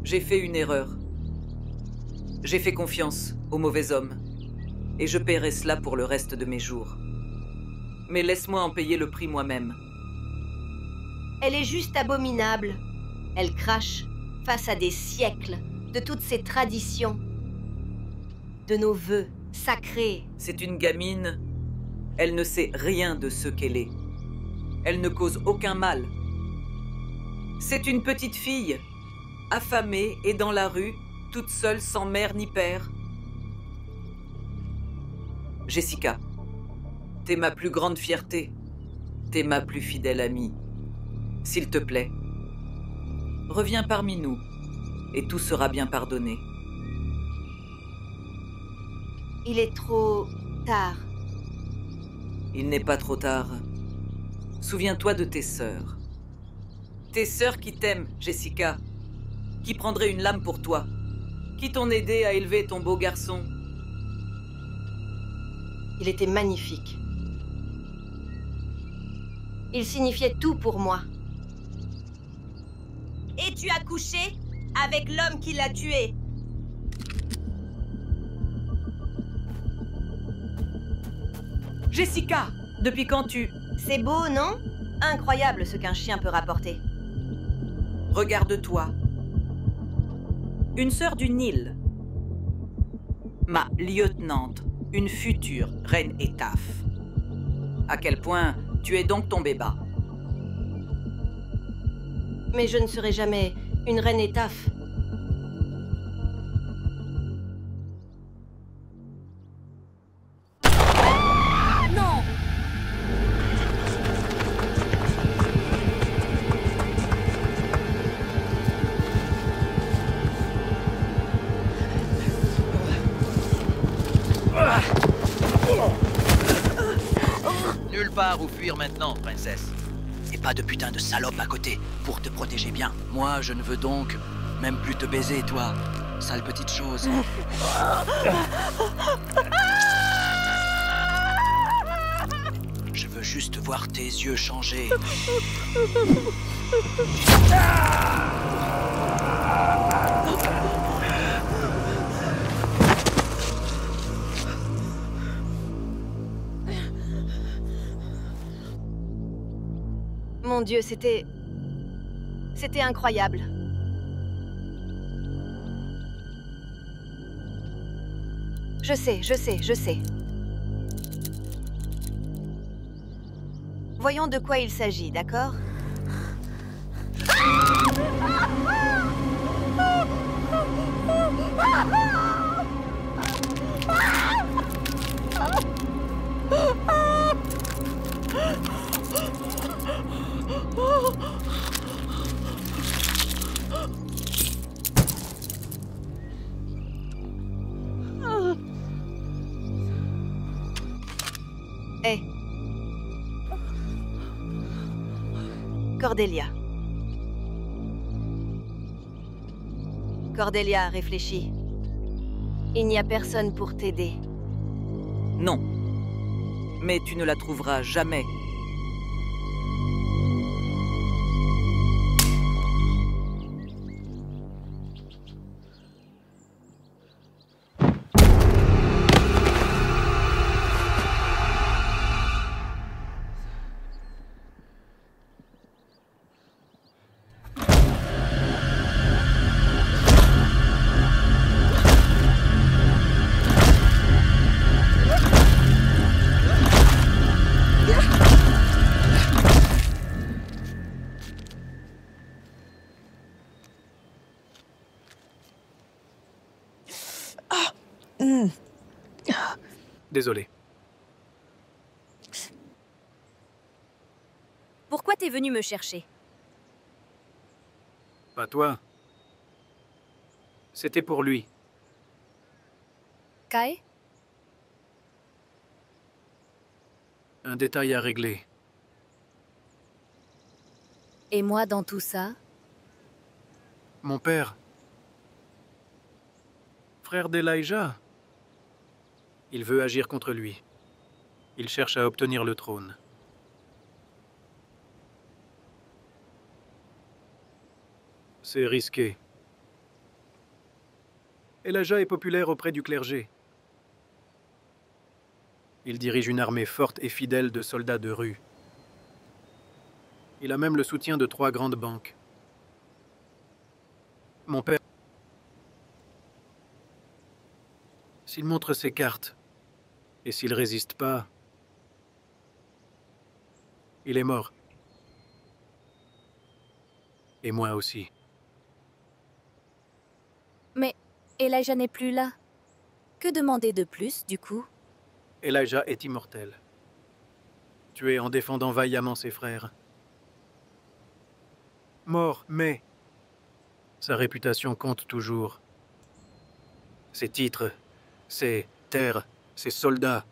J'ai fait une erreur. J'ai fait confiance aux mauvais hommes. Et je paierai cela pour le reste de mes jours. Mais laisse-moi en payer le prix moi-même. Elle est juste abominable. Elle crache face à des siècles de toutes ces traditions, de nos vœux sacrés. C'est une gamine. Elle ne sait rien de ce qu'elle est. Elle ne cause aucun mal. C'est une petite fille, affamée et dans la rue, toute seule, sans mère ni père. Jessica, t'es ma plus grande fierté. T'es ma plus fidèle amie. S'il te plaît, reviens parmi nous et tout sera bien pardonné. Il est trop tard. Il n'est pas trop tard. Souviens-toi de tes sœurs. Tes sœurs qui t'aiment, Jessica. Qui prendraient une lame pour toi. Qui t'ont aidé à élever ton beau garçon. Il était magnifique. Il signifiait tout pour moi. Et tu as couché avec l'homme qui l'a tué. Jessica, depuis quand tu... C'est beau, non? Incroyable ce qu'un chien peut rapporter. Regarde-toi. Une sœur du Nil. Ma lieutenante, une future reine Etaf. À quel point tu es donc tombé bas? Mais je ne serai jamais une reine Etaf. Non! Nulle part où fuir maintenant, princesse. Et pas de putain de salope à côté pour te protéger bien. Moi, je ne veux donc même plus te baiser, toi. Sale petite chose. Je veux juste voir tes yeux changer. Mon Dieu, c'était incroyable. Je sais. Voyons de quoi il s'agit, d'accord? Cordelia. Cordelia, réfléchis. Il n'y a personne pour t'aider. Non. Mais tu ne la trouveras jamais. Désolé. Pourquoi t'es venu me chercher? Pas toi. C'était pour lui. Kai? Un détail à régler. Et moi dans tout ça? Mon père. Frère d'Elijah. Il veut agir contre lui. Il cherche à obtenir le trône. C'est risqué. Elijah est populaire auprès du clergé. Il dirige une armée forte et fidèle de soldats de rue. Il a même le soutien de 3 grandes banques. Mon père... S'il montre ses cartes, et s'il résiste pas, il est mort. Et moi aussi. Mais Elijah n'est plus là. Que demander de plus, du coup? Elijah est immortel. Tué en défendant vaillamment ses frères. Mort, mais sa réputation compte toujours. Ses titres, ses terres, ses soldats,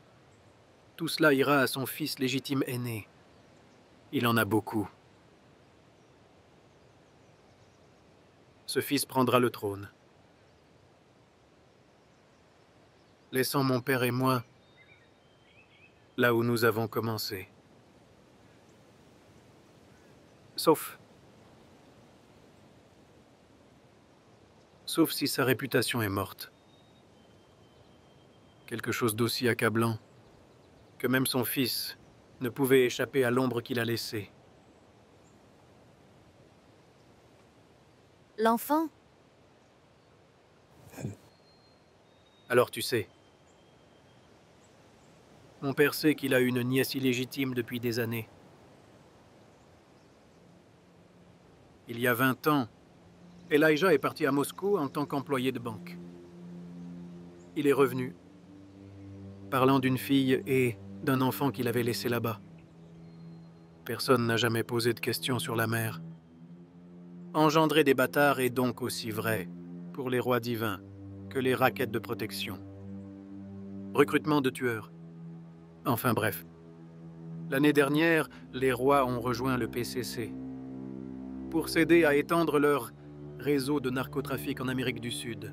tout cela ira à son fils légitime aîné. Il en a beaucoup. Ce fils prendra le trône. Laissant mon père et moi là où nous avons commencé. Sauf si sa réputation est morte. Quelque chose d'aussi accablant que même son fils ne pouvait échapper à l'ombre qu'il a laissée. L'enfant? Alors tu sais. Mon père sait qu'il a une nièce illégitime depuis des années. Il y a 20 ans, Elijah est parti à Moscou en tant qu'employé de banque. Il est revenu, parlant d'une fille et d'un enfant qu'il avait laissé là-bas. Personne n'a jamais posé de questions sur la mère. Engendrer des bâtards est donc aussi vrai pour les rois divins que les raquettes de protection. Recrutement de tueurs. Enfin bref. L'année dernière, les rois ont rejoint le PCC pour s'aider à étendre leur réseau de narcotrafic en Amérique du Sud.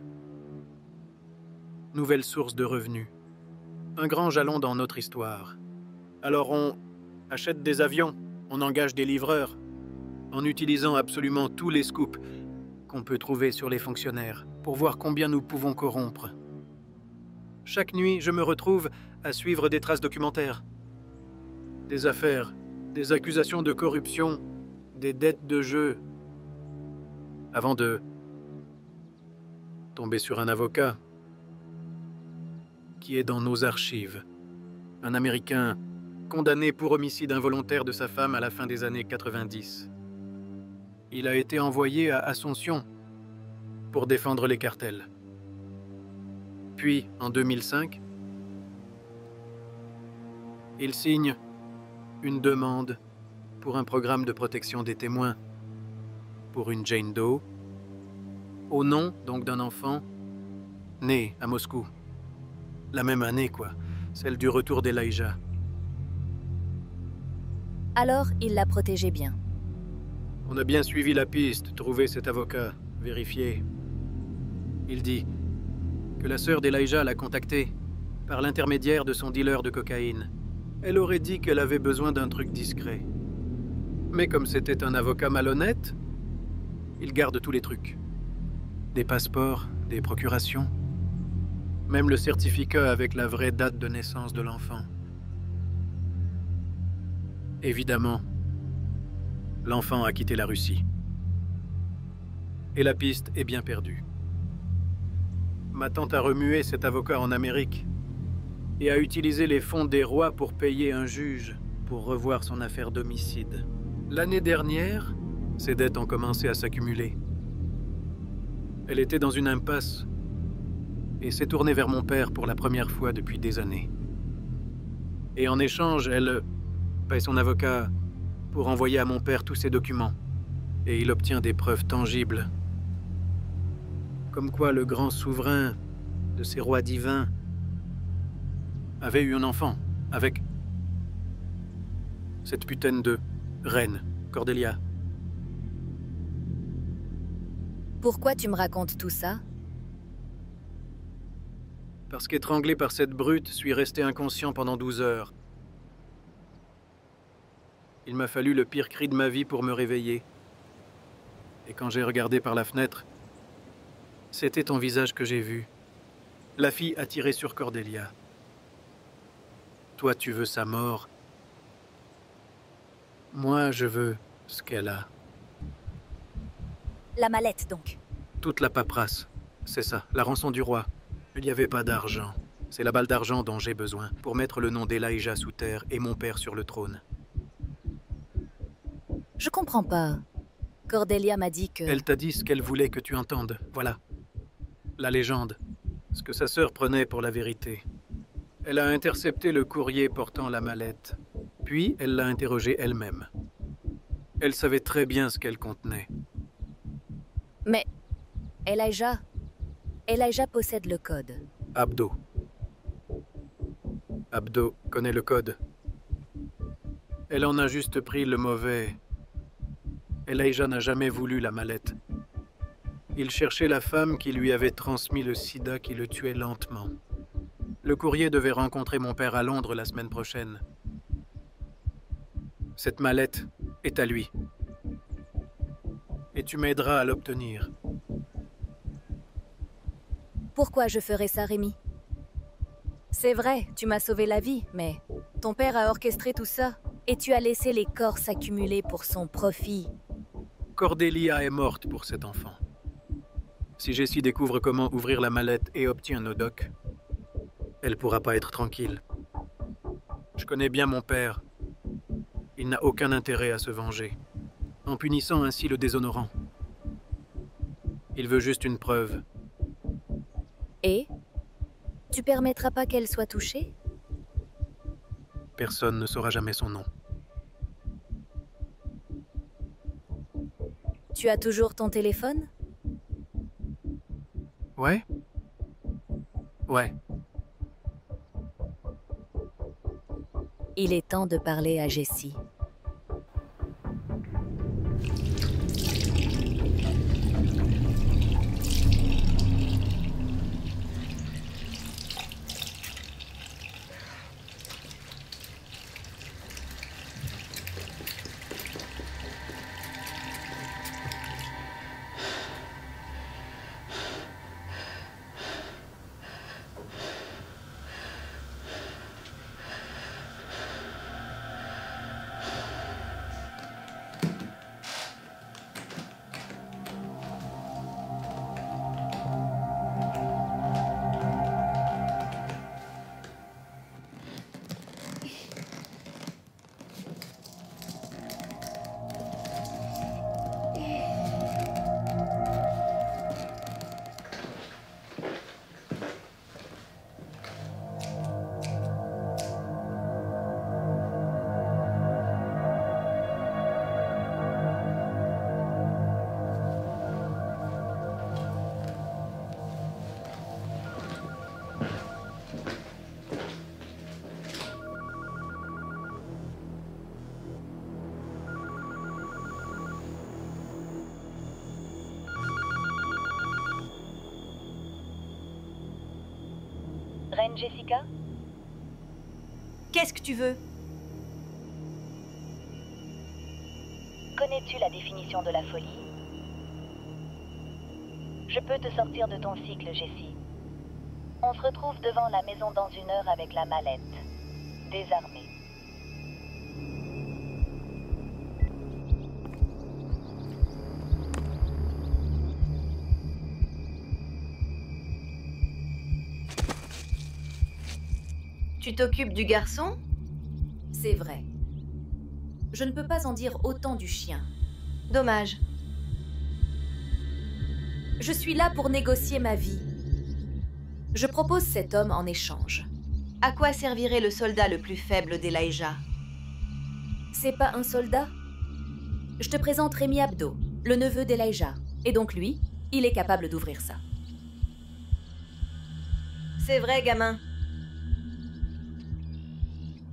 Nouvelle source de revenus. Un grand jalon dans notre histoire. Alors on achète des avions, on engage des livreurs, en utilisant absolument tous les scoops qu'on peut trouver sur les fonctionnaires, pour voir combien nous pouvons corrompre. Chaque nuit, je me retrouve à suivre des traces documentaires. Des affaires, des accusations de corruption, des dettes de jeu. Avant de tomber sur un avocat qui est dans nos archives. Un Américain condamné pour homicide involontaire de sa femme à la fin des années 90. Il a été envoyé à Asunción pour défendre les cartels. Puis, en 2005, il signe une demande pour un programme de protection des témoins pour une Jane Doe, au nom donc d'un enfant né à Moscou. La même année, quoi, celle du retour d'Elijah. Alors, il l'a protégé bien. On a bien suivi la piste, trouvé cet avocat, vérifié. Il dit que la sœur d'Elijah l'a contacté par l'intermédiaire de son dealer de cocaïne. Elle aurait dit qu'elle avait besoin d'un truc discret. Mais comme c'était un avocat malhonnête, il garde tous les trucs. Des passeports, des procurations, même le certificat avec la vraie date de naissance de l'enfant. Évidemment, l'enfant a quitté la Russie. Et la piste est bien perdue. Ma tante a remué cet avocat en Amérique et a utilisé les fonds des rois pour payer un juge pour revoir son affaire d'homicide. L'année dernière, ses dettes ont commencé à s'accumuler. Elle était dans une impasse et s'est tournée vers mon père pour la première fois depuis des années. Et en échange, elle paye son avocat pour envoyer à mon père tous ses documents. Et il obtient des preuves tangibles. Comme quoi le grand souverain de ces rois divins avait eu un enfant avec cette putain de reine, Cordelia. Pourquoi tu me racontes tout ça? Parce qu'étranglé par cette brute, suis resté inconscient pendant 12 heures. Il m'a fallu le pire cri de ma vie pour me réveiller. Et quand j'ai regardé par la fenêtre, c'était ton visage que j'ai vu. La fille a tiré sur Cordelia. Toi, tu veux sa mort. Moi, je veux ce qu'elle a. La mallette, donc. Toute la paperasse. C'est ça, la rançon du roi. Il n'y avait pas d'argent. C'est la balle d'argent dont j'ai besoin pour mettre le nom d'Elijah sous terre et mon père sur le trône. Je comprends pas. Cordelia m'a dit que... Elle t'a dit ce qu'elle voulait que tu entendes, voilà. La légende. Ce que sa sœur prenait pour la vérité. Elle a intercepté le courrier portant la mallette. Puis, elle l'a interrogée elle-même. Elle savait très bien ce qu'elle contenait. Mais... Elijah possède le code. Abdo connaît le code. Elle en a juste pris le mauvais. Elijah n'a jamais voulu la mallette. Il cherchait la femme qui lui avait transmis le sida qui le tuait lentement. Le courrier devait rencontrer mon père à Londres la semaine prochaine. Cette mallette est à lui. Et tu m'aideras à l'obtenir. Pourquoi je ferais ça, Rémi? C'est vrai, tu m'as sauvé la vie, mais ton père a orchestré tout ça et tu as laissé les corps s'accumuler pour son profit. Cordelia est morte pour cet enfant. Si Jessie découvre comment ouvrir la mallette et obtient nos docs, elle pourra pas être tranquille. Je connais bien mon père. Il n'a aucun intérêt à se venger, en punissant ainsi le déshonorant. Il veut juste une preuve. Et? Tu permettras pas qu'elle soit touchée? Personne ne saura jamais son nom. Tu as toujours ton téléphone? Ouais? Ouais. Il est temps de parler à Jessie. capitaine Jessica? Qu'est-ce que tu veux? Connais-tu la définition de la folie? Je peux te sortir de ton cycle, Jessie. On se retrouve devant la maison dans 1 heure avec la mallette. Désarmée. Tu t'occupes du garçon? C'est vrai. Je ne peux pas en dire autant du chien. Dommage. Je suis là pour négocier ma vie. Je propose cet homme en échange. À quoi servirait le soldat le plus faible d'Elijah? C'est pas un soldat? Je te présente Rémi Abdo, le neveu d'Elijah. Et donc lui, il est capable d'ouvrir ça. C'est vrai, gamin.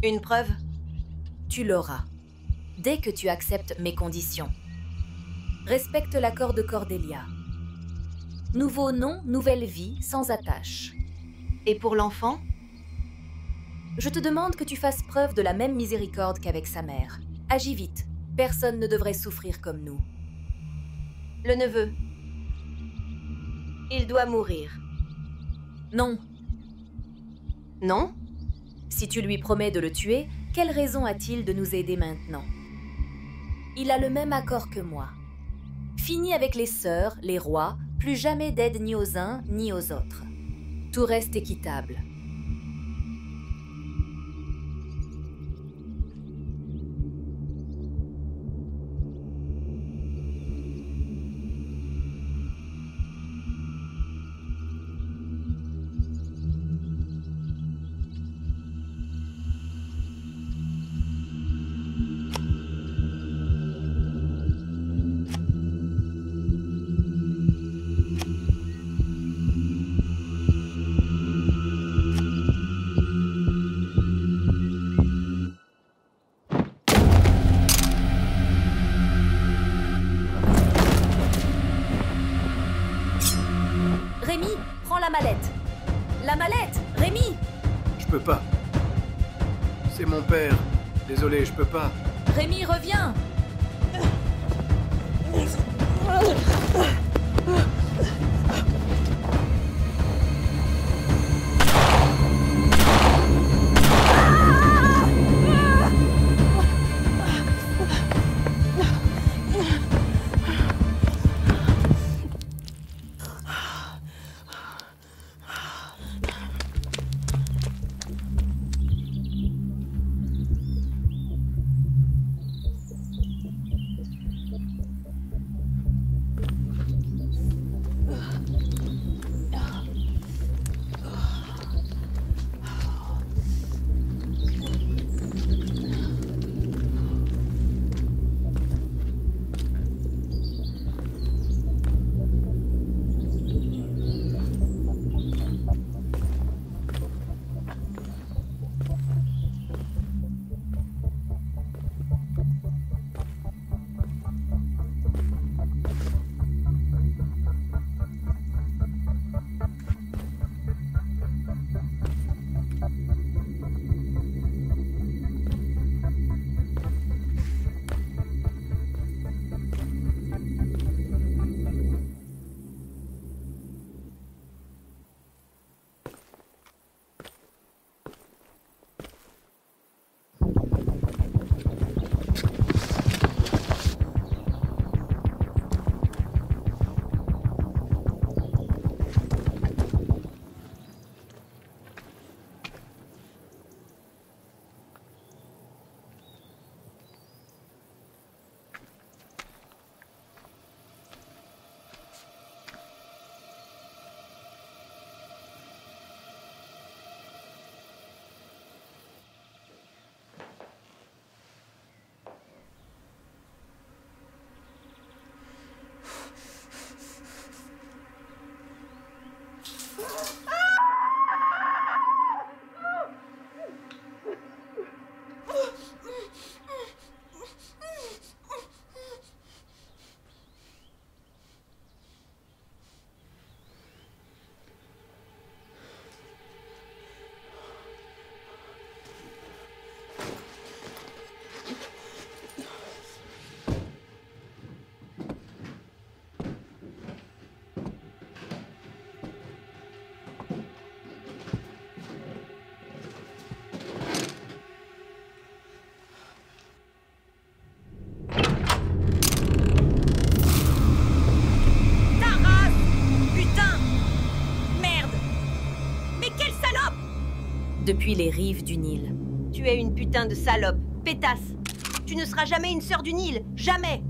Une preuve? Tu l'auras. Dès que tu acceptes mes conditions. Respecte l'accord de Cordelia. Nouveau nom, nouvelle vie, sans attache. Et pour l'enfant? Je te demande que tu fasses preuve de la même miséricorde qu'avec sa mère. Agis vite. Personne ne devrait souffrir comme nous. Le neveu. Il doit mourir. Non. Non? Si tu lui promets de le tuer, quelle raison a-t-il de nous aider maintenant? Il a le même accord que moi. Fini avec les sœurs, les rois, plus jamais d'aide ni aux uns ni aux autres. Tout reste équitable. Rémi, prends la mallette. La mallette, Rémi! Je peux pas. C'est mon père. Désolé, je peux pas. Rémi, reviens! depuis les rives du Nil. Tu es une putain de salope, pétasse. Tu ne seras jamais une sœur du Nil, jamais.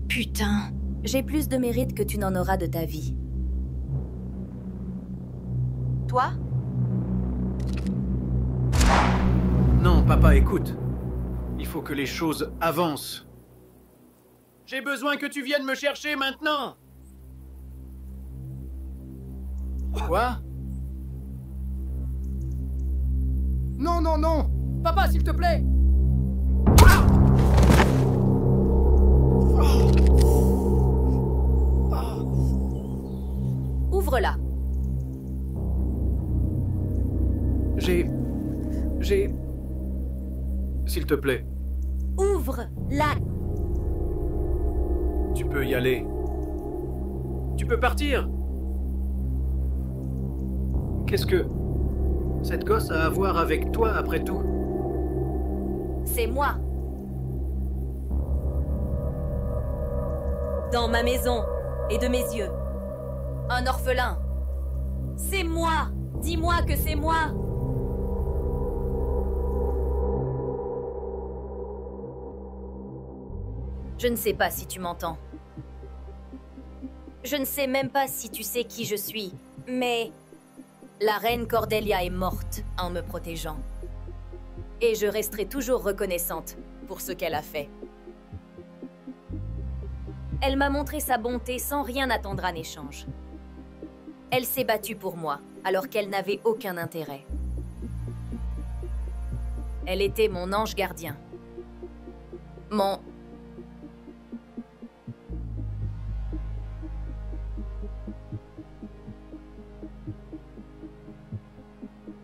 Putain, j'ai plus de mérite que tu n'en auras de ta vie. Toi? Non, papa, écoute. Il faut que les choses avancent. J'ai besoin que tu viennes me chercher maintenant. Quoi? Non, non, non! Papa, s'il te plaît! Ouvre-la. J'ai... S'il te plaît, Ouvre-la. tu peux y aller. Tu peux partir. Qu'est-ce que... cette gosse a à voir avec toi, après tout? C'est moi. Dans ma maison et de mes yeux. Un orphelin. C'est moi. Dis-moi que c'est moi. Je ne sais pas si tu m'entends. Je ne sais même pas si tu sais qui je suis, mais la reine Cordelia est morte en me protégeant. Et je resterai toujours reconnaissante pour ce qu'elle a fait. Elle m'a montré sa bonté sans rien attendre en échange. Elle s'est battue pour moi, alors qu'elle n'avait aucun intérêt. Elle était mon ange gardien. Mon...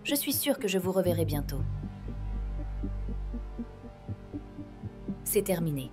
Je suis sûre que je vous reverrai bientôt. C'est terminé.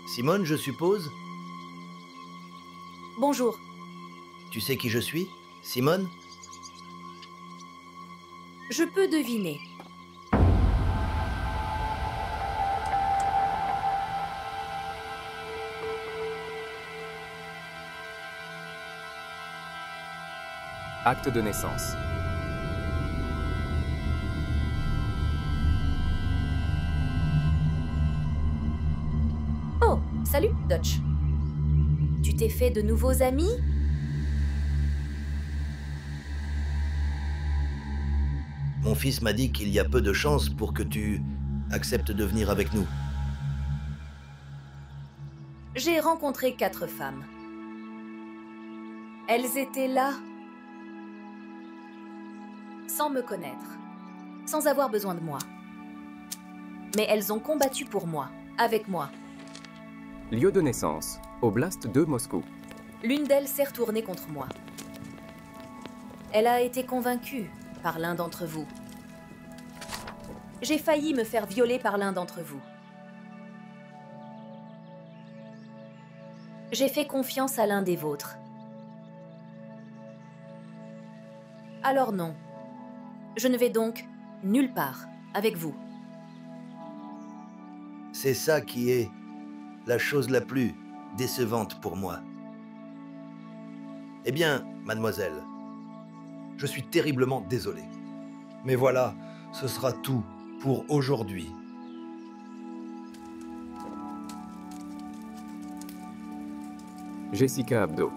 Simone, je suppose? Bonjour. Tu sais qui je suis, Simone? Je peux deviner. Acte de naissance. Oh, salut, Dutch. Tu t'es fait de nouveaux amis? Mon fils m'a dit qu'il y a peu de chances pour que tu acceptes de venir avec nous. J'ai rencontré 4 femmes. Elles étaient là, sans me connaître, sans avoir besoin de moi. Mais elles ont combattu pour moi, avec moi. Lieu de naissance, Oblast de Moscou. L'une d'elles s'est retournée contre moi. Elle a été convaincue par l'un d'entre vous. J'ai failli me faire violer par l'un d'entre vous. J'ai fait confiance à l'un des vôtres. Alors non, Je ne vais donc nulle part avec vous. C'est ça qui est la chose la plus décevante pour moi. Eh bien, mademoiselle, je suis terriblement désolé. Mais voilà, ce sera tout pour aujourd'hui. Jessica Abdo.